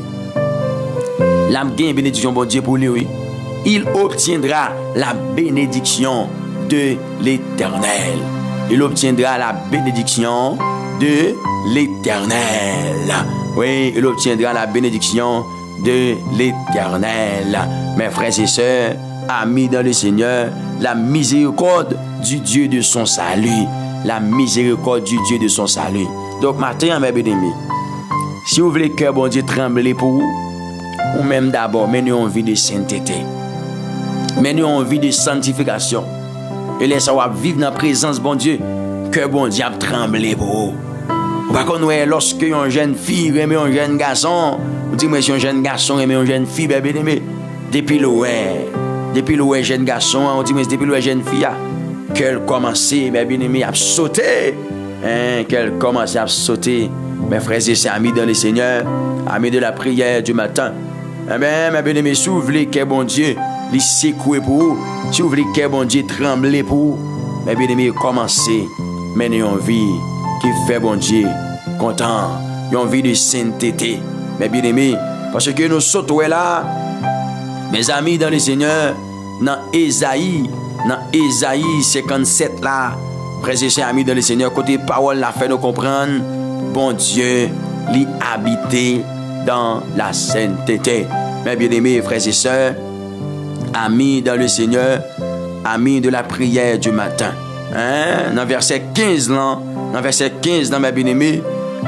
L'âme gagne bénédiction, bon Dieu, pour lui, oui. Il obtiendra la bénédiction de l'Éternel. Il obtiendra la bénédiction de l'Éternel. Oui, il obtiendra la bénédiction de l'Éternel. Mes frères et sœurs, amis dans le Seigneur, la miséricorde du Dieu de son salut. La miséricorde du Dieu de son salut. Donc, matin, mes bien-aimés, si vous voulez que bon Dieu tremble pour vous, ou même d'abord, menez une vie de sainteté. Menez une vie de sanctification. Et laissez-vous vivre dans la présence bon Dieu, que bon Dieu a tremblé pour vous. Par contre, lorsque une jeune fille aime un jeune garçon, vous dites, moi, si un jeune garçon aime une jeune fille, bien-aimé, depuis le jeune garçon, on dit, mais depuis le jeune fille, qu'elle commence, bien-aimé, à sauter. Qu'elle commence à sauter. Mes frères et sœurs, amis dans le Seigneur, amis de la prière du matin. Eh bien, mes bien-aimés, si vous voulez que bon Dieu les secouer pour vous, si vous voulez que bon Dieu tremble pour vous, mes bien-aimés, commencez, menez une vie qui fait bon Dieu content, une vie de sainteté, mes bien-aimés, parce que nous sautons là, mes amis dans le Seigneur, dans Ésaïe 57 là, frères et sœurs, amis dans le Seigneur, côté parole la fait nous comprendre, bon Dieu l'y habiter dans la sainteté. Mes bien-aimés frères et sœurs, amis dans le Seigneur, amis de la prière du matin. Dans verset 15 là, mes bien-aimés,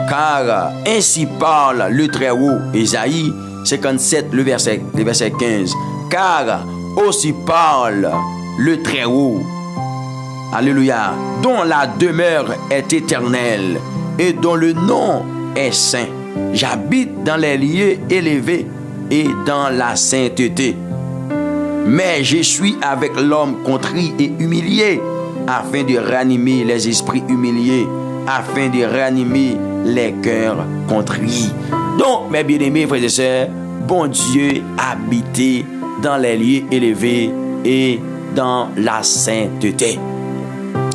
car ainsi parle le Très-Haut, Ésaïe 57, le verset 15. Car aussi parle le Très-Haut, alléluia, dont la demeure est éternelle et dont le nom est saint. J'habite dans les lieux élevés et dans la sainteté. Mais je suis avec l'homme contrit et humilié, afin de ranimer les esprits humiliés, afin de ranimer les cœurs contrits. Donc, mes bien-aimés frères et sœurs, bon Dieu habite dans les lieux élevés et dans la sainteté.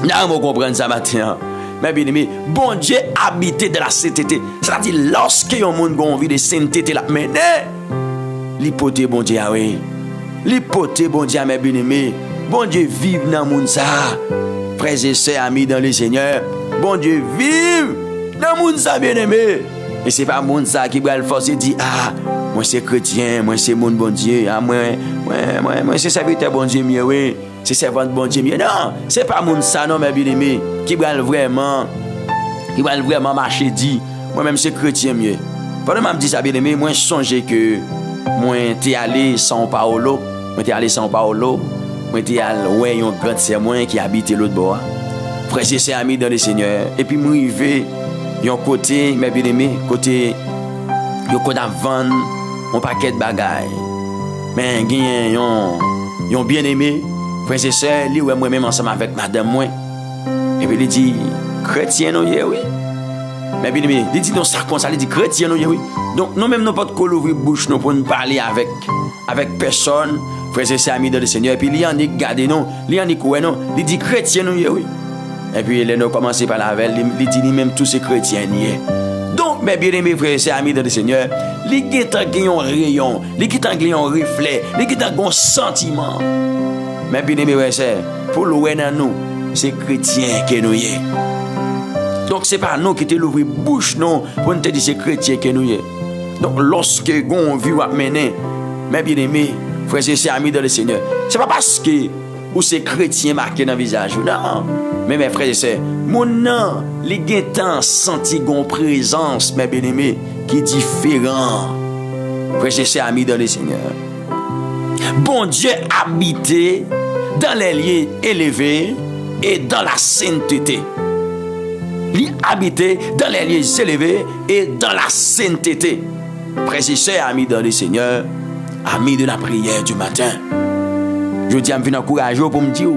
Là, vous comprenez ça maintenant. Mais bien aimé, bon Dieu habite dans la sainteté. C'est-à-dire, lorsque un monde a envie de sainteté, la mener, l'hypothèse bon Dieu, oui. L'hypothèse bon Dieu, mes bien aimés. Bon Dieu vive dans le monde, ça. Frères et sœurs, amis dans le Seigneur. Bon Dieu vive dans le monde, ça, bien aimé. Et c'est pas le monde, ça, qui va le forcer, dit, ah, moi c'est chrétien, moi c'est mon bon Dieu, ah, moi c'est serviteur bon Dieu, mieux, oui. C'est servant bon Dieu, mieux. Non, c'est pas mon ça, non, mes bien aimés. Qui va vraiment marcher dit moi-même c'est chrétien mieux. Pendant que je dis ça bien aimé, moi je songe que moi t'es allé São Paulo, moi t'es allé ouais un grand sermon qui habite l'autre bord. Frère c'est ami dans le Seigneur et puis moi arrivé un côté mes bien aimé côté yo côté vendre un paquet de bagages. Mais gagne yon bien aimé frère c'est sœur lui ouais moi même ensemble avec madame moi. Et puis il dit chrétien non oui. Mais bien aimé, il dit non ça comme ça, il dit chrétien non oui. Donc nous même nous pas de ouvrir bouche nous pour nous parler avec personne, frères et sœurs amis dans le Seigneur. Et puis il y en a gardé non, il y en a quoi non, il dit chrétien non oui. Et puis il nous commencer par la veille, il dit lui même tous ces chrétiens nié. Donc, mes bien-aimés frères et sœurs, amis dans le Seigneur, les qui ont un rayon, les qui ont un reflet, les qui ont un sentiment. Mes bien-aimés frères et sœurs, pour l'ouer dans nous, c'est chrétien que nous y est. Donc, ce n'est pas nous qui te l'ouvrir bouche, non, pour nous te dire c'est chrétien que nous y est. Donc, lorsque on vit à mener, mes bien-aimés frères et sœurs, amis dans le Seigneur, ce n'est pas parce que ou c'est chrétien marqué dans le visage. Non. Mais mes frères et sœurs, mon nom, les guettants senti une présence, mes bien-aimés, qui est différent. Frères et sœurs, amis dans le Seigneur. Bon Dieu habitait dans les lieux élevés et dans la sainteté. Il habitait dans les lieux élevés et dans la sainteté. Frères et sœurs, amis dans le Seigneur, amis de la prière du matin. Je dis à me venir encourager pour me dire,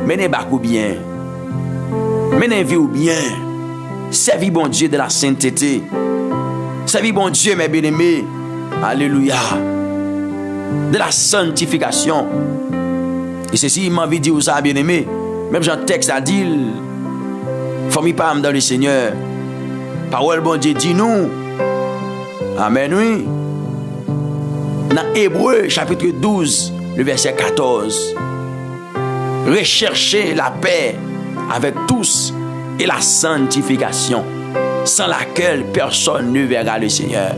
menez beaucoup bien, menez vie ou bien, servis bon Dieu de la sainteté, servis bon Dieu mes bien-aimés, alléluia, de la sanctification. Et ceci, il m'a envie de dire ça, bien-aimé, même Jean texte a dit, famille pas dans le Seigneur, parole bon Dieu dit nous, amen, oui, dans Hébreux chapitre 12, le verset 14. Recherchez la paix avec tous et la sanctification, sans laquelle personne ne verra le Seigneur.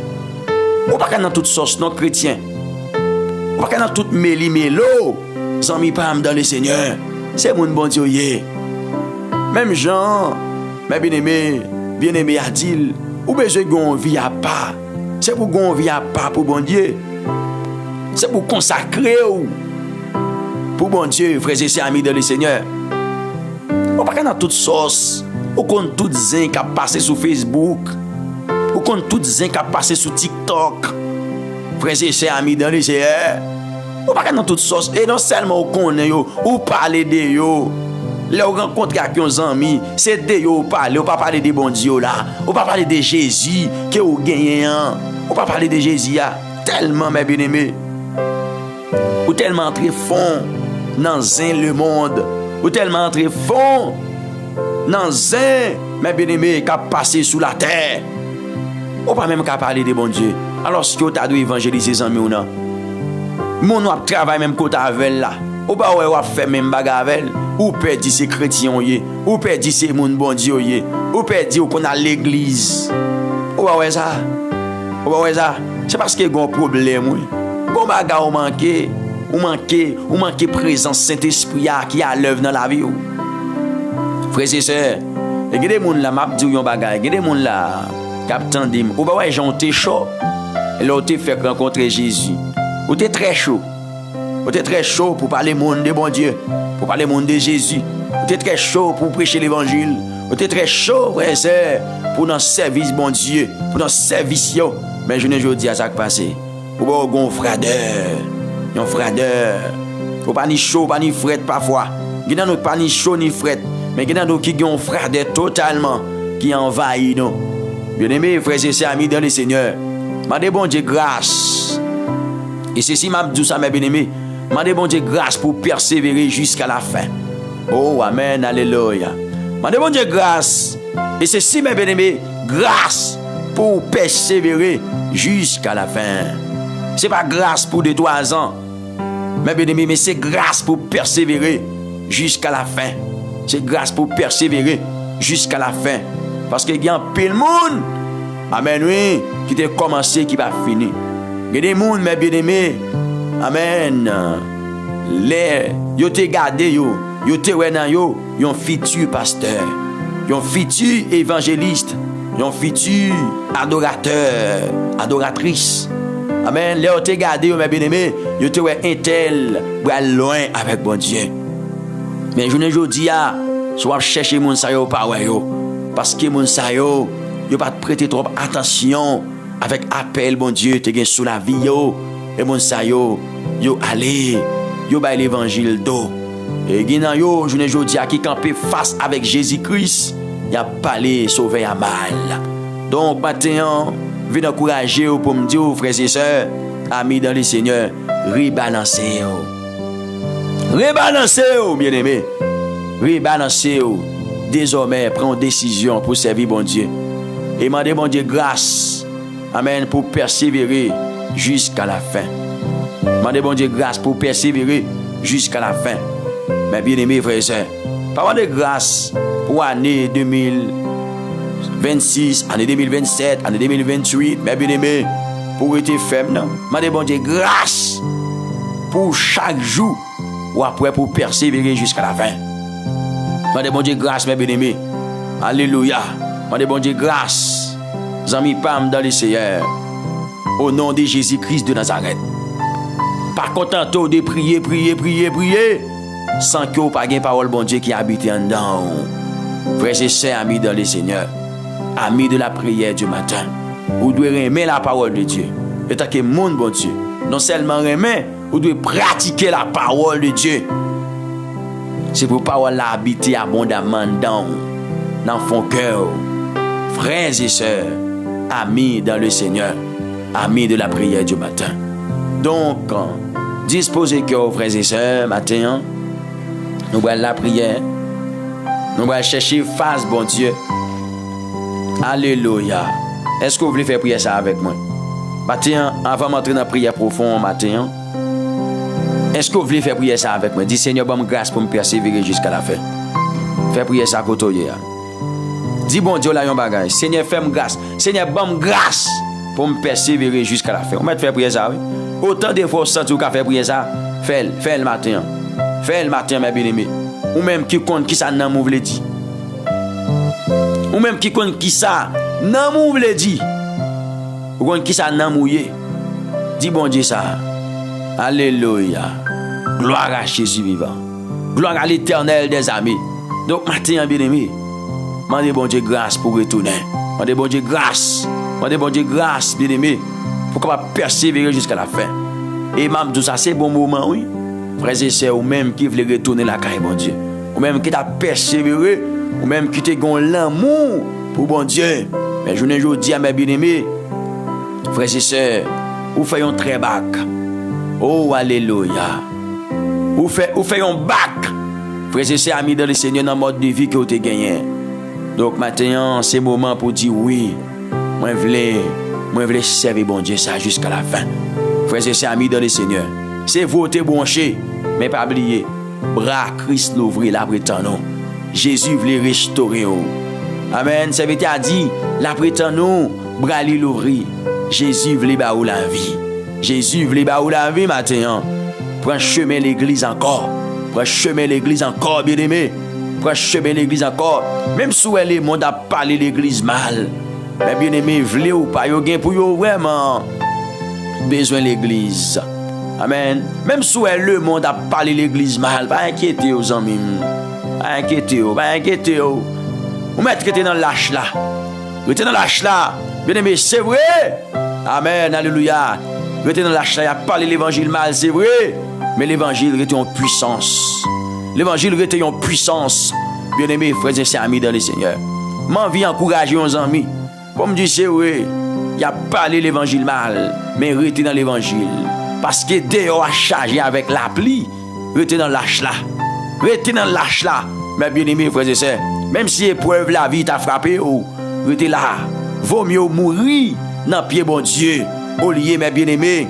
Ou pas dans toute sauce non chrétien. Ou pas dans toute méli-mélo, sans mi pam dans le Seigneur. C'est mon bon Dieu. Même Jean, mes bien-aimés a dit, ou besoin gon vie à pas. C'est pour gon vie à pas pour bon Dieu. C'est pour consacrer pour bon Dieu, frères et sœurs, amis dans le Seigneur. On pas dans toute sauce. On compte tout zin qui a passé sur Facebook. On compte tout zin qui a passé sur TikTok. Frères et sœurs, amis dans le Seigneur. On pas dans toute sauce. Et non seulement on connaît yo, ou parler de yo. Là on rencontre quelqu'un amis, c'est de yo parler, on pas parler de bon Dieu là. On pas parler de Jésus que vous gagnez. On pas parler de Jésus là. Tellement mes bien-aimés. Ou tellement entré fond dans le monde, ou tellement entré fond dans mes bien-aimés qui a passé sous la terre. Ou pas même qu'à parler de bon Dieu. Alors si tu as dû évangéliser les amis ou non. Mon a travaille même côté avec là. Ou pas ouais ou fait même bagarre avec. Ou perdu ces chrétiens ou perdu ces mon bon Dieu ou perdu qu'on a l'église. Ou pas ouais ça. Ou pas ouais ça. C'est parce que y a un problème oui. Bon bagarre ou manquer présence Saint-Esprit qui a l'œuvre dans la vie. Frères et sœurs, il y a des gens là, m'a dit yon bagay, il y a des gens là, captain dim, ou bah ouais, j'en t'es chaud, et là, t'es fait rencontrer Jésus. Ou t'es très chaud. Ou t'es très chaud pour parler monde de bon Dieu, pour parler monde de Jésus. Ou t'es très chaud pour prêcher l'évangile. Ou t'es très chaud, frères et sœurs, pour dans service bon Dieu, pour dans service yo. Mais je ne dis à ça qui passe. Ou bah on fradeur. Yon fradeur. Ou pas ni chaud, pas ni fret parfois. Il y a pas ni chaud ni fret. Mais il y a qui ont fradeur totalement. Qui envahit nous. Bien-aimés, frères et sœurs, amis dans le Seigneur. M'a de bon Dieu grâce. Et ceci m'a dit ça, mes bien-aimés. M'a de bon Dieu grâce pour persévérer jusqu'à la fin. Oh, amen, alléluia. M'a de bon Dieu grâce. Et ceci, mes bien-aimés, grâce pour persévérer jusqu'à la fin. C'est pas grâce pour 2-3 ans. Mes bien-aimés, mais c'est grâce pour persévérer jusqu'à la fin. C'est grâce pour persévérer jusqu'à la fin. Parce qu'il y a un pile monde, amen, oui, qui t'a commencé, qui va finir. Il y a des gens, mes bien-aimés, amen, yo te gardé, yo te wè yo, yon futur pasteur, yon futur évangéliste, yon futur adorateur, adoratrice. Amen, là yo te gardé, yo, mes bien-aimés, yo te wè intel, loin avec bon Dieu. Mais je ne dis pas, soit chercher mon sa yo pas ouais yo. Parce que mon sa yo pas prêter trop attention avec appel bon Dieu te gen sous la vie yo. Et mon sa yo allez, yo ba l'évangile do. Et ginan yo, je ne dis pas qui camper face avec Jésus-Christ, y a parlé sauver à mal. Donc maintenant, venez encourager pour me dire frères et sœurs, amis dans le Seigneur, rebalancez yo. Rebalancez-vous, bien-aimés. Rebalancez-vous. Désormais, prends une décision pour servir bon Dieu. Et demandez bon Dieu grâce. Amen. Pour persévérer jusqu'à la fin. Demandez bon Dieu grâce pour persévérer jusqu'à la fin. Mes bien-aimés frères et sœurs, parole de grâce pour l'année 2026, année 2027, année 2028, mes bien-aimés, pour être ferme. Demandez bon Dieu grâce pour chaque jour ou après pour persévérer jusqu'à la fin. Demandez bon Dieu grâce, mes bien-aimés. Alléluia. Demandez bon Dieu grâce. Amis Pam dans le Seigneur. Au nom de Jésus-Christ de Nazareth. Pas content de prier, sans que vous n'ayez pas parole bon Dieu qui habite en dedans. Frères et sœurs, amis dans le Seigneur. Amis de la prière du matin. Vous devez aimer la parole de Dieu. Et tant que monde bon Dieu. Non seulement aimer, vous devez pratiquer la parole de Dieu. C'est pour parole la habiter abondamment dans son cœur. Frères et sœurs, amis dans le Seigneur, amis de la prière du matin. Donc, disposez cœur, frères et sœurs, matin, nous allons la prière, nous allons chercher face, bon Dieu. Alléluia. Est-ce que vous voulez faire prier ça avec moi? Matin, avant d'entrer dans la prière profonde, matin, est-ce que vous voulez faire prier ça avec moi? Dis Seigneur, bonne grâce pour me persévérer jusqu'à la fin. Fais prier ça à côté. Dis bon Dieu là yon bagay. Seigneur fais-moi grâce. Seigneur bonne grâce pour me persévérer jusqu'à la fin. On va faire prier ça, oui. Autant de fois sans tu qu'à faire prier ça, fais le matin. Fais le matin mes bien-aimés. Ou même qui compte qui ça nan mou vle di. Ou même qui compte qui ça nan mou vle di. Ou compte qui ça nan mouye. Dis bon Dieu ça. Alléluia. Gloire à Jésus vivant. Gloire à l'Éternel des amis. Donc matin bien-aimé. Mandez bon Dieu grâce pour retourner. Mandez bon Dieu grâce. Mandez bon Dieu grâce, bien-aimé, pour qu'on va persévérer jusqu'à la fin. Et même tout ça, c'est bon moment, oui. Frères et sœurs, ou même qui veulent retourner la caille, bon Dieu. Ou même qui t'a persévéré. Ou même qui t'a gagné l'amour pour bon Dieu. Mais je ne dis à mes bien-aimés, frères et sœurs, ou fait un très bac. Oh, alléluia. Ou fait un bac. Frères et sœurs, amis dans le Seigneur, dans le mode de vie que vous avez gagné. Donc maintenant, c'est le moment pour dire oui. Moi, je voulais servir bon Dieu ça jusqu'à la fin. Frères et sœurs, amis dans le Seigneur. C'est voter branché. Mais pas oublier. Bras Christ l'ouvrir la prétendant. Jésus voulait restaurer. Amen. Ça veut dire dit, la prétendant, bras l'ouvrir. Jésus voulait baou la vie. Jésus voulait baou la vie maintenant. Prends chemin l'église encore. Prends chemin l'église encore, bien-aimé. Prends chemin l'église encore. Même si le monde a parlé l'église mal. Mais bien aimé, vle ou pas, yo gen pour yo vraiment besoin l'église. Amen. Même si le monde a parlé l'église mal, pas inquiéter aux amis. Pas inquiéter. Vous mettez dans lâche là. Vous êtes dans lâche là. Bien aimé, c'est vrai. Amen. Alléluia. Vous êtes dans lâche là, il a parlé l'évangile mal, c'est vrai. Mais l'évangile était en puissance. L'évangile était en puissance. Bien aimé, frères et sœurs, amis dans le Seigneur. M'envie encourager aux amis. Comme dit, c'est vrai, il a parlé l'évangile mal, mais restez dans l'évangile. Parce que dehors a chargé avec l'appli, restez dans l'âge là. Restez dans l'âge là. Mais bien aimé, frères et sœurs, même si épreuve la vie t'a frappé, restez là. Vaut mieux mourir dans pied bon Dieu. Au lieu, mes bien aimés,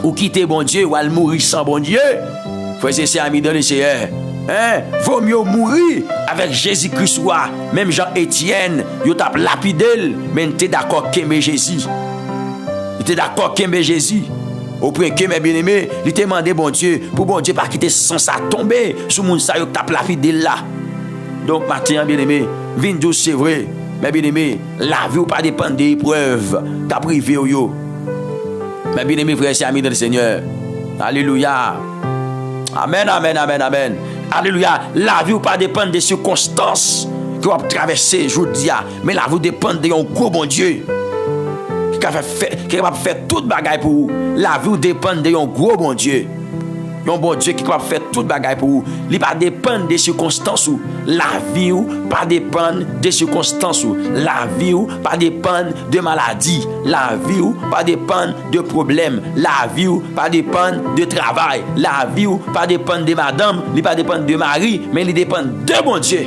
ou quitter bon Dieu, ou aller mourir sans bon Dieu. Frères et sœurs, amis dans le Seigneur. Vaut mieux mourir avec Jésus-Christ. Même Jean-Étienne, il t'a lapidé, mais il était d'accord qu'aimer Jésus. Il était d'accord qu'aimer Jésus. Au point que mes bien-aimés, il t'a demandé bon Dieu, pour bon Dieu pas quitter sans ça tomber sur mon sa, il t'a lapidé là. Donc, maintenant, bien-aimé, vin douce, c'est vrai. Mais bien-aimé, la vie ou pas dépend des épreuves. T'as privé yo. Mais bien-aimé, frères et amis dans le Seigneur. Alléluia. Amen, amen, amen, amen. Alléluia. La vie ou pas dépend des circonstances que vous traversez aujourd'hui. Mais la vie dépend de un gros bon Dieu. Qui va faire toute bagaille pour vous. La vie dépend de un gros bon Dieu. Un bon Dieu qui va faire toute bagaille pour vous. Il ne dépend pas des circonstances. La vie ne pas dépend des circonstances. La vie ne pas dépend de maladies. La vie ne pas dépend de problèmes. La vie ne pas dépend de travail. La vie ne pas dépend de madame. Il ne pas dépend de mari. Mais il dépend de bon Dieu.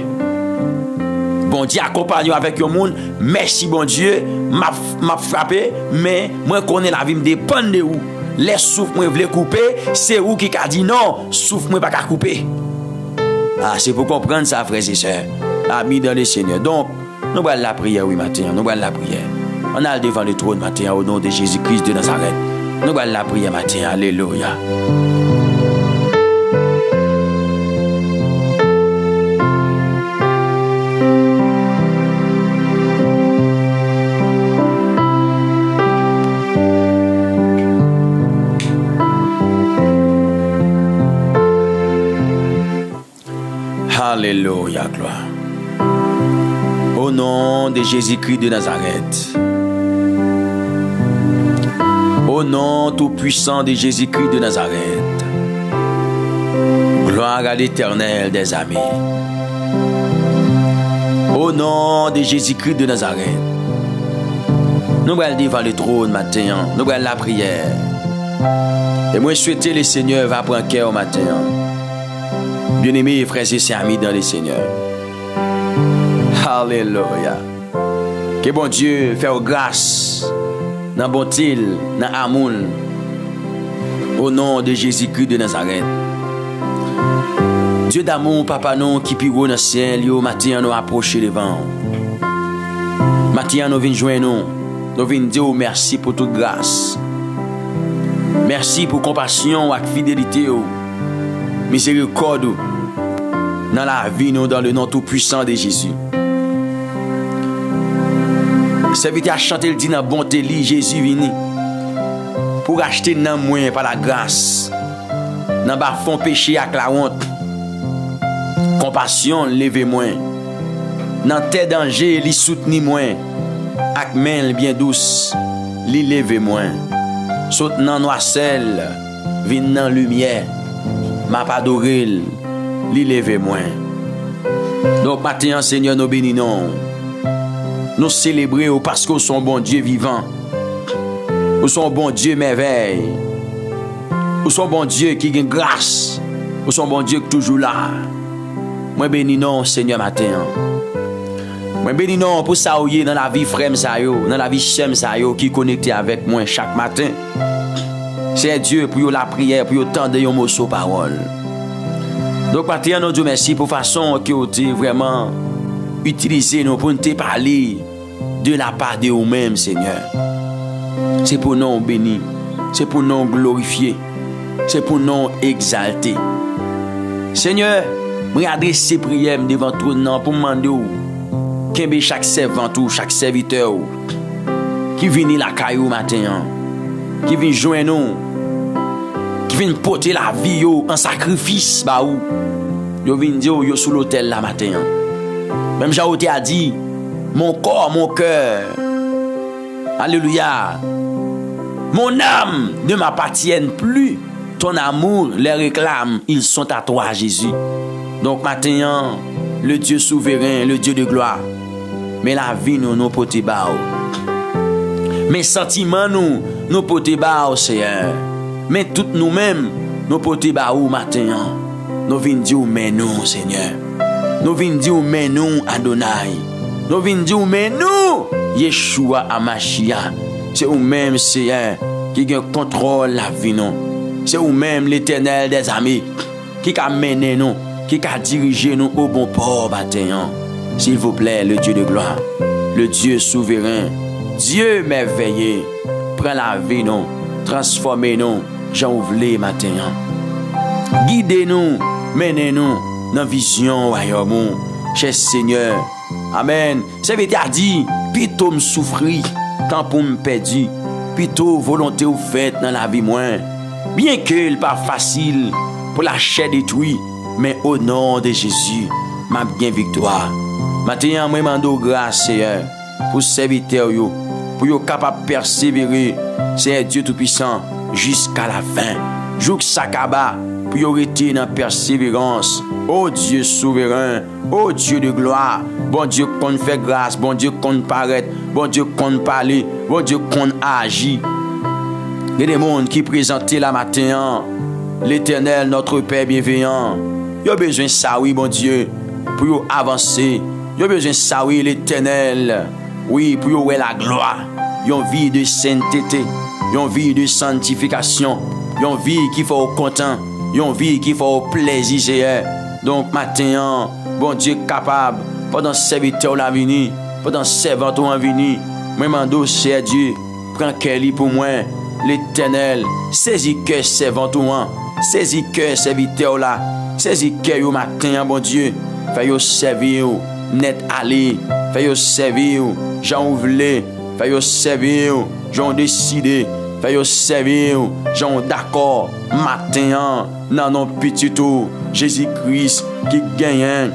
bon Dieu accompagne avec un monde. Merci bon Dieu, m'a frappé, mais moi connais la vie me dépend de où. Les souffles moi voulais couper, c'est où qui a dit non, souffle moi pas qu'à couper. Ah, c'est pour comprendre ça, frères et sœurs, amis dans le Seigneur. Donc, nous allons la prière, oui, matin, nous allons la prière. On a devant le trône matin au nom de Jésus-Christ de Nazareth. Nous allons la prière matin, alléluia. Alléluia, gloire. Au nom de Jésus-Christ de Nazareth. Au nom tout-puissant de Jésus-Christ de Nazareth. Gloire à l'Éternel des armées. Au nom de Jésus-Christ de Nazareth. Nous allons devant le trône matin. Nous allons la prière. Et moi, je souhaite le Seigneur va prendre cœur au matin. Bien-aimés, frères et sœurs, amis dans le Seigneur. Alléluia. Que bon Dieu fasse grâce dans bonté, dans amour. Au nom de Jésus-Christ de Nazareth. Dieu d'amour, papa non, qui pire dans le ciel, au matin nous approcher devant. Matin nous venons joindre nous. Nous venons dire merci pour toute grâce. Merci pour compassion et fidélité. Miséricorde dans la vie, nous, dans le nom tout-puissant de Jésus. Serviteur à chanter le dit dans bonté, Jésus vini pour acheter dans moins par la grâce, dans bas fond péché avec la honte. Compassion, levez moins. Dans tes dangers, li soutenir moins. Avec main bien douce, li levez moins. Saute dans noiselle, vin dans lumière. M'a pas adoré, li levez moins. Donc maintenant, Seigneur, nous bénissons. Nous célébrons parce que nous sommes bon Dieu vivant. Nous sommes bon Dieu merveille. Nous sommes bon Dieu qui a grâce. Nous sommes bon Dieu qui est toujours là. Moi bénissons, Seigneur, matin. Moi bénissons pour ça dans la vie frère dans la vie chème qui est connecté avec moi chaque matin. C'est Dieu pour la prière, pour tendre un mot sur parole. Donc, maintenant, nous disons merci pour la façon que vous avez vraiment utilisé nous pour nous parler de la part de vous-même, Seigneur. C'est pour nous bénir, c'est pour nous glorifier, c'est pour nous exalter. Seigneur, je adresse ces prières devant tout le monde pour demander qu'est chaque servant, chaque serviteur qui vient la caillou matin, qui vient joindre nous, qui vient porter la vie en sacrifice, yo vient dire yo sous l'autel la matin. Même Jaoté a dit, mon corps, mon cœur, alléluia, mon âme ne m'appartiennent plus, ton amour les réclame, ils sont à toi, Jésus. Donc maintenant, le Dieu souverain, le Dieu de gloire, mais la vie nous pote ba. Mes sentiments nous pote ba, Seigneur. Mais tout nous-mêmes, nous pote ba ou matin. Nous venons dire mais nous, Seigneur. Nous venons dire mais nous, Adonai. Nous venons dire mais nous, Yeshua Amashia. C'est vous-même, Seigneur, qui contrôle la vie nous. C'est vous-même, l'Éternel des armées, qui a mené nous, qui a dirigé nous au bon port matin. S'il vous plaît, le Dieu de gloire, le Dieu souverain, Dieu merveilleux, prends la vie nous, transformez-nous, j'en voulais matin. Guidez-nous, menez-nous dans la vision royaume, cher Seigneur. Amen. Ça veut dire dit, plutôt me souffrir, tant pour me perdre, plutôt volonté ou faite dans la vie moins. Bien que il pas facile pour la chair détruite, mais au nom de Jésus, ma bien victoire. Maintenant, moi mando grâce, Seigneur, pour serviteur yo, pour yo capable persévérer, c'est Dieu tout-puissant jusqu'à la fin. Jouk sakaba pour yo rester dans persévérance. Oh Dieu souverain, oh Dieu de gloire, bon Dieu qu'on fait grâce, bon Dieu qu'on paraît, bon Dieu qu'on parle, bon Dieu qu'on agit. Il y a des mondes qui présentent la matin, l'Éternel, notre Père bienveillant. Il y a besoin de ça, oui, bon Dieu, pour avancer Yo besoin de ça, oui, l'Éternel. Oui, pour yo la gloire. Yon vie de sainteté. Yon vie de sanctification. Yon vie qui fait au content. Yon vie qui fait au plaisir, Seigneur. Donc, matin, bon Dieu capable, pendant serviteur la vini, pendant servant en vini, moi mando, c'est Dieu, prends cœur pour moi, l'Éternel, saisis cœur servant toi, saisis cœur serviteur là, saisis cœur au matin, bon Dieu, fais-yo servir, net aller, fais-yo servir, j'en ouvre, fais-yo servir, j'en décidé, fais-yo servir, j'en d'accord, matin, dans nos petits tours, Jésus-Christ qui gagne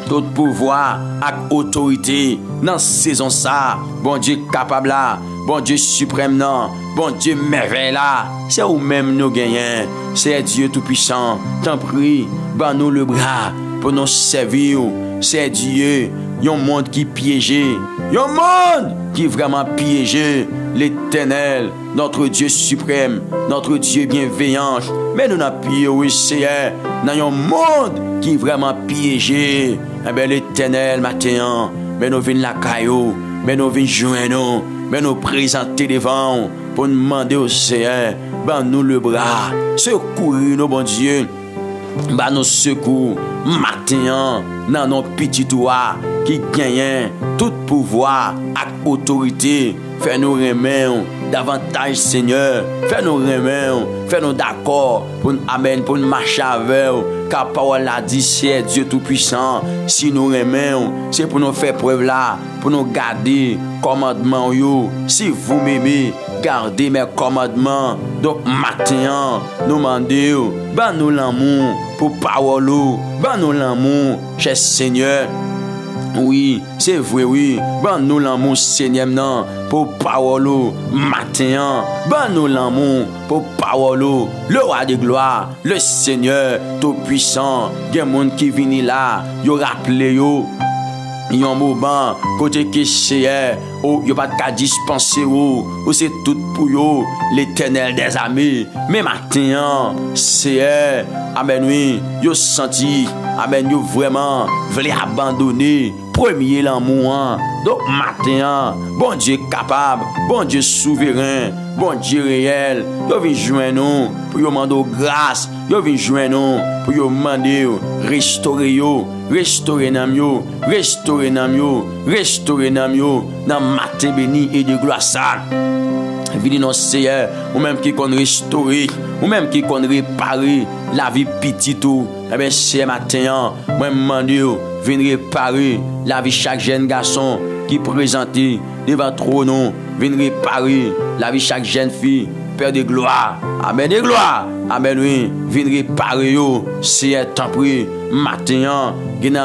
tout pouvoir et autorité dans saison ça. Bon Dieu capable là, bon Dieu suprême non, bon Dieu merveille là. C'est où même nous gagnons. C'est Dieu tout puissant. T'en prie, ban nous le bras pour nous servir. C'est Dieu, un monde qui piégé, un monde qui vraiment piégé. L'Éternel, notre Dieu suprême, notre Dieu bienveillant. Mais nous n'avons piégé, oui, Seigneur, dans un monde qui est vraiment piégé. Eh bien, l'Éternel, matin, mais nous venons la caillou, mais nous venons joindre, mais nous présenter devant pour nous demander au Seigneur, ben nous le bras, secourir nos bon Dieu, ben nous secours, matin, dans nos petits toits qui gagnent tout pouvoir et autorité. Fais-nous remettre davantage, Seigneur. Fais-nous remettre, fais-nous d'accord pour nous amener, pour nous marcher avec. Car parole a dit, c'est Dieu Tout-Puissant. Si nous remettons, c'est pour nous faire preuve là, pour nous garder commandements. Si vous m'aimez, gardez mes commandements. Donc, matin, nous demandons, ben nous l'amour pour parole, ben nous l'amour, cher Seigneur. Oui, c'est vrai, oui. Ben nous l'amour, Seigneur, non, pour parole, matin. Ben nous l'amour, pour parole, le roi de gloire, le Seigneur tout-puissant. Il y a des gens qui viennent là, ils rappellent, yon moment côté que c'est yo pas de dispenser ou c'est tout pour yo l'Éternel des armées mais matin c'est amen oui yo senti amen yo vraiment voulait abandonner premier l'amour donc matin bon Dieu capable bon Dieu souverain bon Dieu réel yo vient joindre nous pour yo demander grâce yo vient joindre nous pour yo demander restaurer yo restaurer nam yo restaurer nam yo restaurer nam yo dans matin béni et de gloire ça vini non Seigneur ou même qui qu'on restaurer ou même qui qu'on réparer la vie petit tout eh ben c'est matin moi demander venir réparer la vie chaque jeune garçon qui présenté devant trône venir réparer la vie chaque jeune fille Père de gloire amen de gloire amen oui venir réparer yo c'est temps pris matin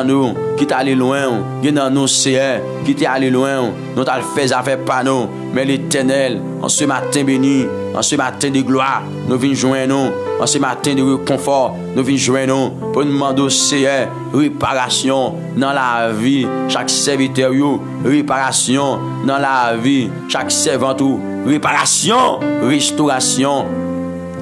nous qui t'allé loin genan nous c'est qui t'est allé loin nous t'as fait affaire pas nous mais l'Éternel en ce matin béni en ce matin de gloire nous venons joindre nous en ce matin de réconfort nous venons joindre nous pour nous demander au Seigneur réparation dans la vie chaque serviteur yo réparation dans la vie chaque servante réparation restauration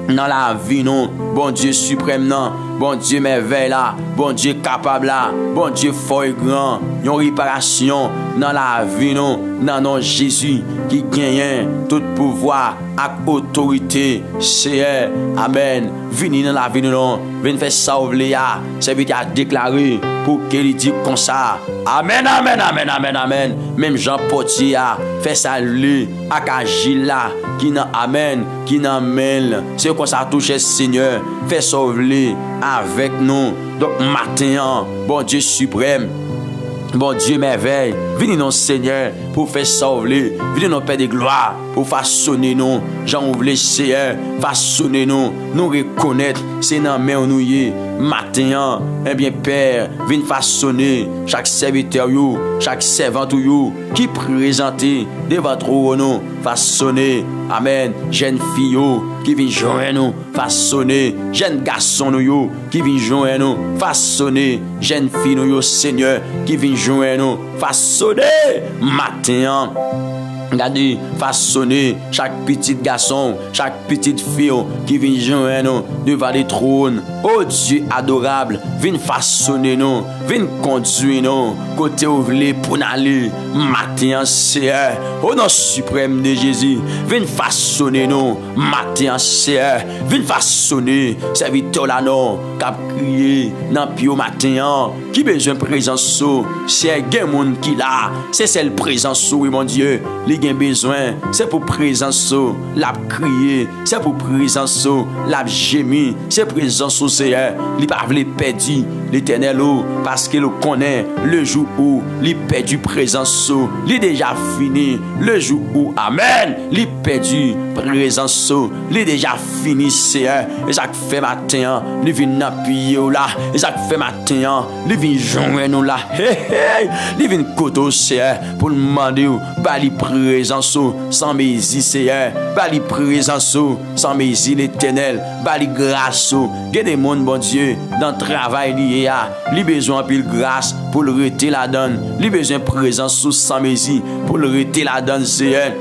dans la vie non bon Dieu suprême non bon Dieu merveille là bon Dieu capable là bon Dieu fort et grand yon réparation dans la vie non dans nom Jésus qui gagne tout pouvoir et autorité c'est amen vini dans la vie non vinn faire ça ouvler c'est lui qui a déclaré pour qu'il dit comme ça amen amen amen amen amen même Jean Potier fait ça lui ak agil là qui nan amen qui nan mel c'est comme ça touche Seigneur fait sauver avec nous donc matin bon Dieu suprême bon Dieu merveille venez non Seigneur pour faire sauver venez non Père de gloire pour façonner nous Jean ouvre Seigneur façonner nous reconnaître c'est dans main nous y matin eh bien Père venez façonner chaque serviteur you chaque servante you qui présenté devant trône façonner amen jeune fille qui vient joindre nous façonner jeune garçon nous qui vient joindre nous façonner jeune fille nous Seigneur qui vient joindre nous façonner matin Regardez, façonner chaque petit garçon, chaque petite fille qui vient joindre nous devant les trônes. Oh Dieu adorable, viens façonner nous, viens conduire nous, côté où vous voulez pour aller, matin en Seigneur. Au nom suprême de Jésus, viens façonner nous, matin en Seigneur. Viens façonner, serviteur là non, cap crier, dans pio matin, qui besoin de présence, c'est un monde qui là, c'est celle présence, oui mon Dieu. Li gen besoin, c'est pour présence, la crier, c'est pour présence, la gémir, c'est présence au Seigneur. Li pas vle perdu l'Éternel parce qu'il connaît le jour où li perdu présence, li déjà fini le jour où amen, li perdu présence, li déjà fini Seigneur. Et ça fait matin, li vinn appuyer là, et ça fait matin, li vinn joindre nous là. Li vinn koto Seigneur pour demander ba li présence sans mési Seigneur, ba li présence sans mési l'Éternel, ba li grâce. Il y a des monde bon Dieu dans le travail lié à li besoin pile grâce pour le rester la donne, li besoin présence sans mési pour le rester la donne Seigneur.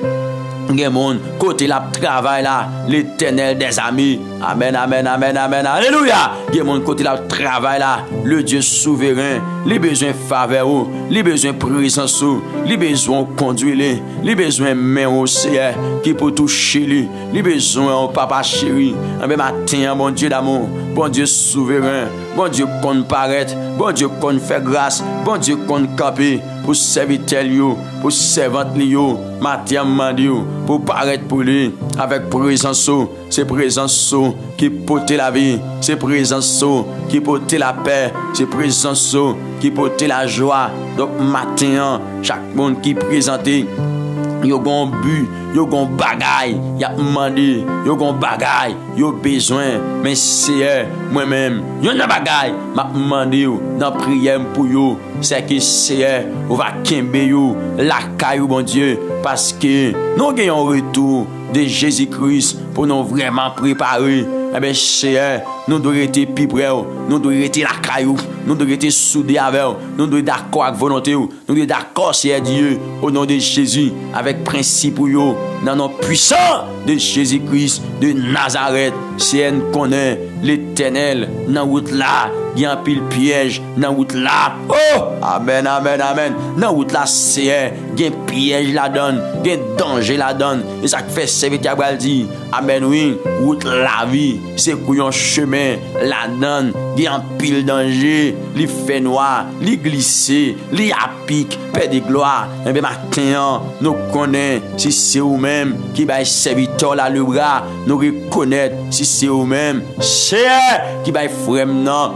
Gen monde côté la travail là, l'Éternel des amis. Amen, amen, amen, amen, alléluia. Gen monde côté la travail là, le Dieu souverain, les besoins faveur, les besoins présence, les besoins conduire, les besoins main au Seigneur qui peut toucher lui, les besoins au papa chéri. Amen matin, bon Dieu d'amour, bon Dieu souverain, bon Dieu qu'on paraître, bon Dieu qu'on fait grâce, bon Dieu qu'on camper pour serviteur yo, pour servante yo, matin mandi pour paraître pour lui avec présence, c'est présence qui porte la vie, c'est présence qui porte la paix, c'est présence qui porte la joie. Donc matin, chaque monde qui présente, yo gon but, yo gon bagay, y a demandé, yo gon bagay, yo besoin, mais c'est moi-même, yo nan bagay, m'a demandé dans prière pour yo, c'est que c'est on va kembe yo la caillou bon Dieu parce que nous gagnons retour de Jésus-Christ pour nous vraiment préparer. Eh bien, Seigneur, nous devons être plus près, nous devons être la caillou, nous devons être soudés avec, nous devons être d'accord avec volonté, nous devons être d'accord, Seigneur Dieu, au nom de Jésus, avec principe dans nos puissants de Jésus-Christ de Nazareth. Seigneur, nous connaît l'Éternel dans route là, il y a un pile piège dans route là. Oh, amen, amen, amen. Dans route là, Seigneur, il y a un piège la donne, il y a un danger la donne. Et ça fait serviteur dit, amen, oui, route la vie. C'est un chemin, la donne, il y a un pile danger, il fait noir, il glisse, il a pique, paix de gloire. Et bien maintenant, nous connaissons si c'est vous-même qui va serviteur là le bras, nous reconnaître si c'est vous-même, c'est qui va frère non.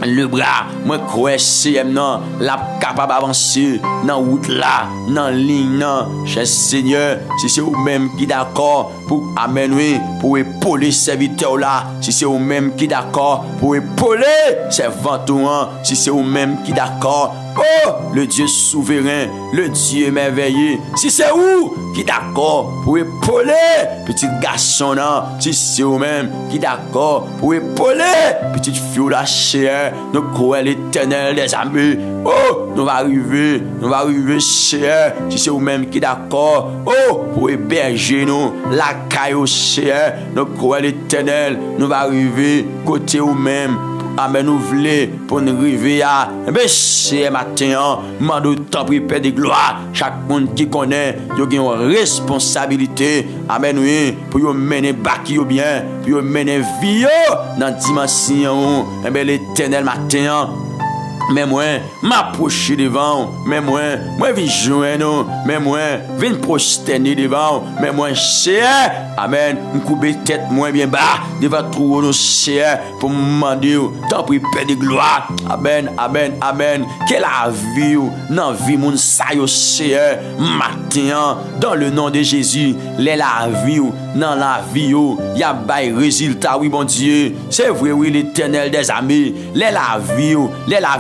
Le bras, moi crois c'est non, la capable avancer dans route là, dans ligne non, cher Seigneur, si c'est vous-même qui d'accord pour amener pour épauler serviteur là, si c'est vous-même qui d'accord pour épauler servant, si c'est vous-même qui d'accord. Oh, le Dieu souverain, le Dieu merveilleux, si c'est vous qui d'accord pour épauler petit garçon là, si c'est vous-même qui d'accord pour épauler petite fille là chère, nous croyons l'Éternel des amis. Oh, nous va arriver chère, si c'est vous-même qui d'accord. Oh, pour héberger nous la caillou chère, nous croyons l'Éternel, nous va arriver côté vous-même. Amen, nous voulons pour nous arriver à c'est matin, mando temps pour paix de gloire. Chaque monde qui connaît, il a une responsabilité. Amen, oui, pour mener baki bien, pour mener vie dans dimension. L'Éternel matin. Mais moi, m'approcher devant, mais moi viens joindre, mais moi viens prosterner devant, mais moi cher, amen, m'couper tête moins bien bas, devant trouver nos chers pour me demander, tant pour paix de gloire, amen, amen, amen, que la vie, dans vie mon sayo cher, matin, dans le nom de Jésus, la vie, dans la vie, y a bail résultat, oui, bon Dieu, c'est vrai, oui, l'Éternel des amis, la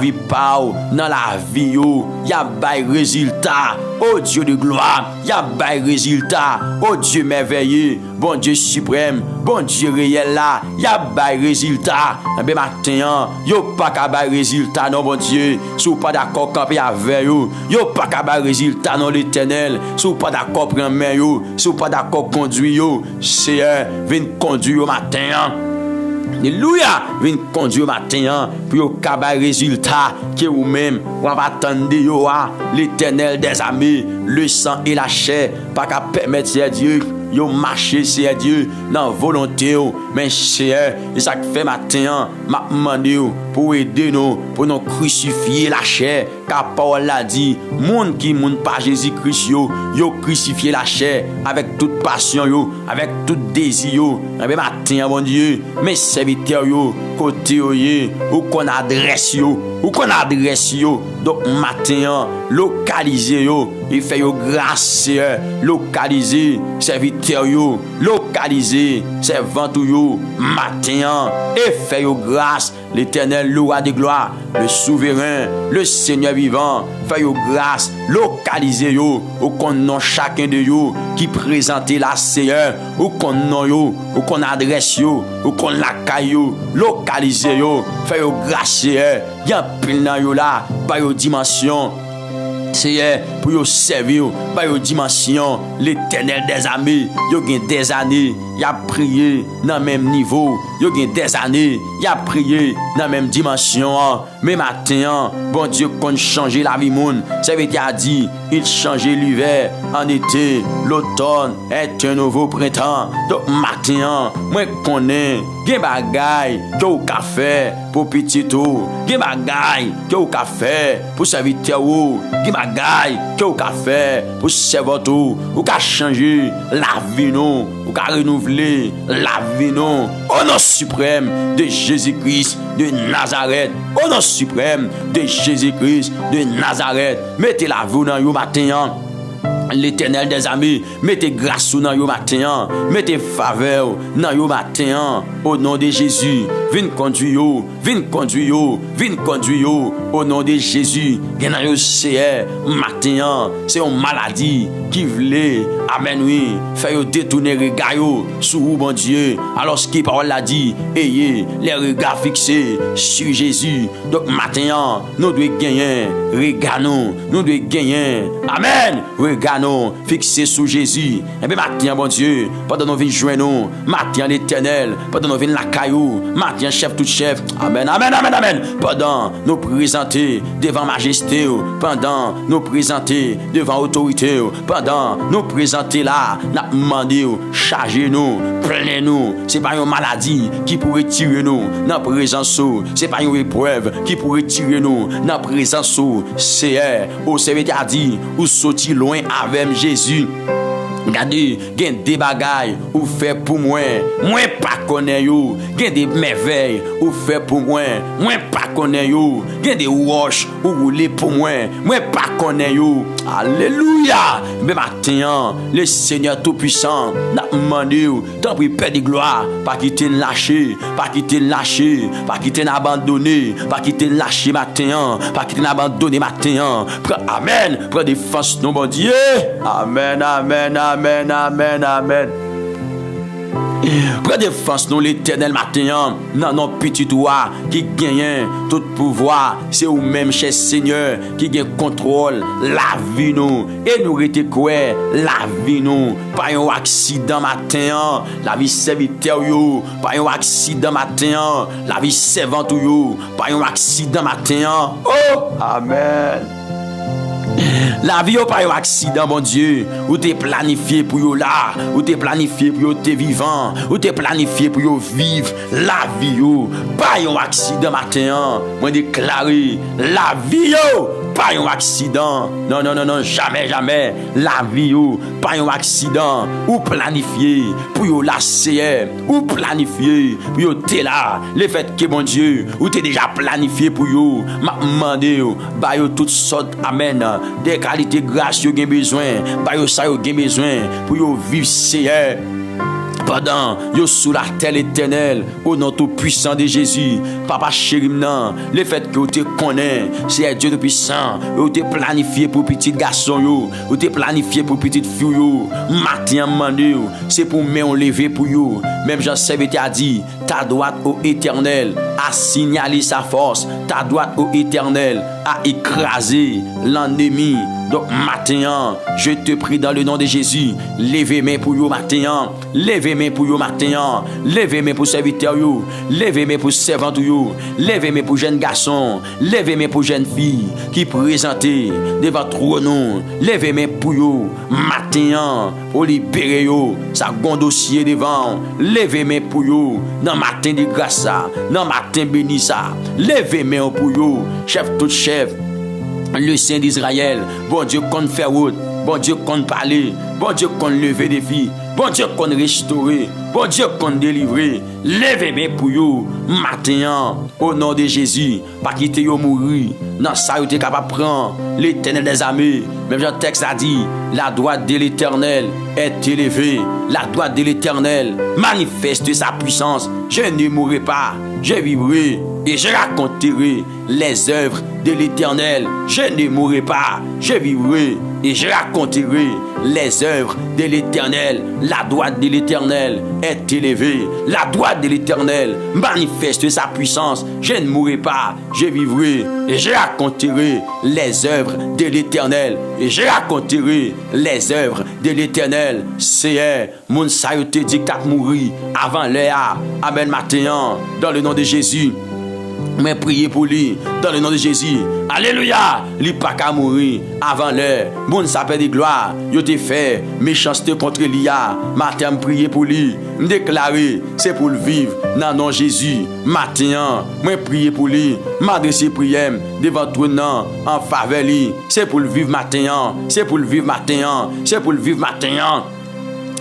vie pas dans la vie yo, y a bail résultat. Oh Dieu de gloire, y a bail résultat. Oh Dieu merveilleux, bon Dieu suprême, bon Dieu réel là, y a bail résultat. Ben matin, yo pas ka bail résultat non bon Dieu. Si pas d'accord camper avec yo pas ka bail résultat non l'Éternel. Si pas d'accord prendre main yo, si pas d'accord conduire yo, Seigneur, viens conduire au matin. Alléluia, viens conduire au matin pour yo ka bail résultat que ou même on va attendre yo l'Éternel des armées, le sang et la chair pas qu'à permettre c'est Dieu yo marcher c'est Dieu dans volonté mais c'est ça que fait matin m'a demandé pour aider nous pour nous crucifier la chair car Paul l'a dit monde qui monde pas Jésus-Christ yo crucifier la chair avec toute passion yo avec tout désir yo mais matin bon Dieu mes serviteurs yo côté ou qu'on adresse yo donc matin localiser yo il fait yo grâce localiser serviteur yo localiser servant yo matin et fait yo grâce l'Éternel le roi de gloire le souverain le Seigneur vivant fait yo grâce localiser yo ou qu'on non chacun de yo qui présente la Seigneur ou qu'on non yo ou qu'on adresse yo ou qu'on la yo localiser yo fait yo grâce y a pile nan yo là ba yo dimension c'est pour yo servir ba yo dimension l'Éternel des armées yo gen des années y a prié dans même niveau yo gen des années y a prié dans même dimension mais matin bon Dieu qu'on changer la vie monde ça veut dire dit il changer l'hiver en été l'automne est un nouveau printemps donc matin moi connais gen bagay que ou ka faire pour petit tout gen bagay que ou ka faire pour serviteur ou gen bagay que ou ka faire pour serviteur ou ka changer la vie nous ou ka renouveler la vie nous au nom suprême de Jésus-Christ de Nazareth au nom suprême de Jésus-Christ de Nazareth mettez la vie dans yo matin l'Éternel des armées mettez grâce dans yo matin mettez faveur dans yo matin au nom de Jésus viens conduire au nom de Jésus gen yo c'est matin c'est une maladie qui voulait amen oui fait yo détourner regard yo sur bon Dieu alors ce qui parole l'a dit ayez les regards fixés sur Jésus donc matin nous devons gagner regard nous devons gagner amen regard nous fixés sur Jésus et bien matin bon Dieu pendant nous venir joindre nous matin l'Éternel pendant nous venir la caillou matin chef tout chef amen pendant nous présenter devant majesté pendant nous présenter devant autorité pendant nous présenter là n'a demandé charger nous prenez nous c'est pas une maladie qui pourrait tirer nous dans présence c'est pas une épreuve qui pourrait tirer nous dans présence c'est au serviteur a dit ou sorti loin avec Jésus. Regardez, gen des bagailles ou fait pour moi pas connais yo, gen des merveilles ou fait pour moi pas connais yo, gen des roches ou rouler pour moi pas connais yo. Alléluia. Mais matin, le Seigneur tout puissant n'a demandé tant pis Père de gloire, pas quitter lâcher, pas quitter abandonner, pas quitter lâcher matin, pas quitter abandonner matin. Amen. Prends défense non bon Dieu. Amen. Prends défense nous l'Éternel matin non non petit roi qui gagne tout pouvoir c'est ou même cher Seigneur qui gagne contrôle la vie nous et nous rete quoi la vie nous pas un accident matin la vie serviteur yo pas un accident matin la vie servante yo pas un accident matin oh amen. La vie ou pas un accident bon Dieu ou t'es planifié pour yo là ou t'es planifié pour yo t'es vivant ou t'es planifié pour yo vivre la vie ou pas un accident matin moi déclarer la vie yo pas un accident non jamais la vie ou pas un accident ou planifié pour yo la CR ou planifié pour yo t'es là le fait que bon Dieu ou t'es déjà planifié pour yo m'a demandé ba yo toutes sortes amen des qualités grâce yo gen besoin ba yo ça yo gen besoin pour yo vivre CR pendant yo sous la terre éternelle, au nom tout puissant de Jésus, papa chéri nan, le fait que vous te connaissez, c'est Dieu tout puissant, vous te planifié pour petit garçon yo, vous te planifié pour petite fille yo, matin mandé, c'est pour me on lever pour yo, même Jean-Sébé a dit, ta droite au éternel a signalé sa force, ta droite au éternel a écrasé l'ennemi. Donc matin, je te prie dans le nom de Jésus, levez main pour yo matin, levez main pour yo matin, levez main pour serviteur yo, levez main pour servant yo, levez main pour jeune garçon, levez main pour jeune fille qui présenté devant trône, levez main pour yo matin pour libérer yo, ça gon dossier devant, levez main pour yo dans matin de grâce ça, dans matin béni ça, levez main pour yo, chef tout chef. Le Saint d'Israël, bon Dieu qu'on fait route, bon Dieu qu'on parler, bon Dieu qu'on lever des filles, bon Dieu qu'on restaurer, bon Dieu qu'on délivrer, levez mes pour vous, matin, au nom de Jésus, pas quitter yo mourir, dans ça vous êtes capable de prendre l'Éternel des armées, même Jean texte a dit, la droite de l'Éternel est élevée, la droite de l'Éternel manifeste sa puissance, je ne mourrai pas, je vivrai et je raconterai les œuvres de l'Éternel. Je ne mourrai pas, je vivrai et je raconterai les œuvres de l'Éternel. La droite de l'Éternel est élevée. La droite de l'Éternel manifeste sa puissance. Je ne mourrai pas, je vivrai et je raconterai les œuvres de l'Éternel. Et je raconterai les œuvres de l'Éternel. C'est mon sayote dit qu'à mourir avant l'heure. Amen matin, dans le nom de Jésus. Mais priez pour lui dans le nom de Jésus. Alléluia. Lui pas qu'à mourir avant l'heure. Bon s'appelle de gloire. Yo te fait méchanceté contre l'IA. Matin priez pour lui. Me déclarer c'est pour le vivre dans le nom de Jésus. Matin moi priez pour lui. M'adresser prière devant toi en faveur lui. C'est pour le vivre matin. C'est pour le vivre matin. C'est pour le vivre matin.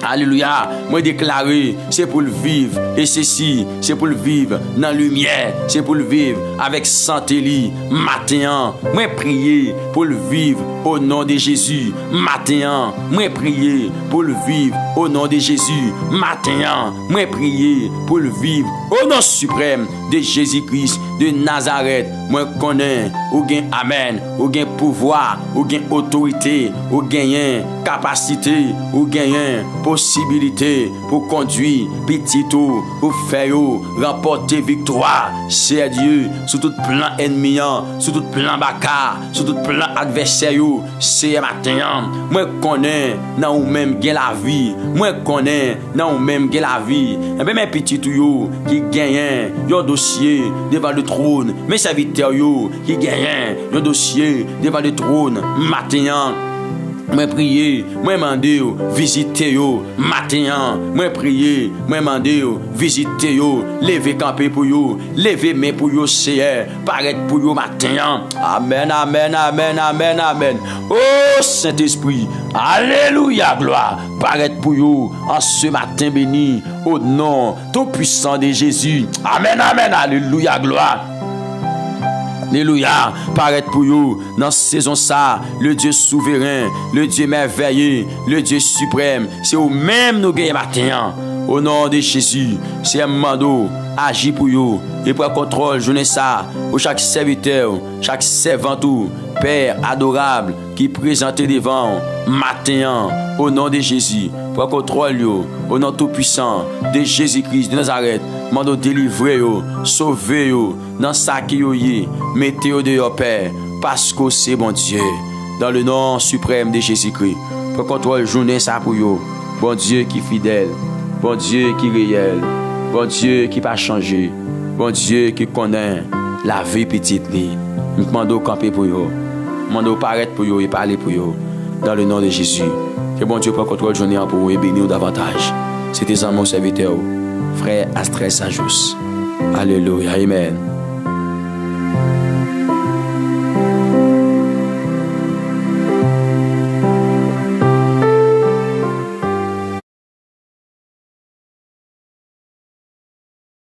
Alléluia, moi déclarer, c'est pour le vivre, et ceci, c'est pour le vivre dans la lumière, c'est pour le vivre avec santé, matin, moi prier pour le vivre au nom de Jésus, matin, moi prier pour le vivre au nom de Jésus, matin, moi prier pour le vivre au nom suprême de Jésus-Christ de Nazareth, moi connais, ou gain amen, ou gain pouvoir, ou gain autorité, ou gain capacité, ou gain possibilité pour conduire petit tout, pour faire remporter victoire, c'est Dieu sur tout plan ennemi, sur tout plan baka, sur tout plan adversaire, c'est matin, moi connais dans ou même gain la vie, moi connais dans ou même gain la vie, et bien mes petits tout qui gagnent un dossier devant le trône, mes serviteurs qui gagnent un dossier devant le trône, matin. Moi prier, moi mandé visiter yo matin, moi prier, moi mandé visiter yo, lever camper pour yo, lever main pour yo Seigneur, paraître pour yo matin. Amen, amen, amen, amen, amen. Oh Saint-Esprit, alléluia, gloire, paraître pour yo en ce matin béni au nom tout puissant de Jésus. Amen, amen, alléluia, gloire. Alléluia, paraître pour vous dans cette saison ça, le Dieu souverain, le Dieu merveilleux, le Dieu suprême, c'est au même nous gagnons matin. Au nom de Jésus, c'est un mando, agis pour vous et pour contrôle, journée ça, pour chaque serviteur, chaque servant, Père adorable qui présente devant matin, au nom de Jésus, pour contrôle, au nom tout puissant de Jésus-Christ de Nazareth, mando délivrer, sauver, dans ça qui y mettez dehors, Père, parce que c'est bon Dieu, dans le nom suprême de Jésus-Christ, pour contrôle, journée ça pour vous, bon Dieu qui est fidèle, bon Dieu qui est réel, bon Dieu qui pas changé, bon Dieu qui connaît la vie petite li. Je demande camper pour vous, je demande paraître pour vous et parler pour vous, dans le nom de Jésus. Que bon Dieu prenne contrôle journée pour vous et bénir davantage. C'était ça mon serviteur, frère Astrel Sajous. Alléluia, amen.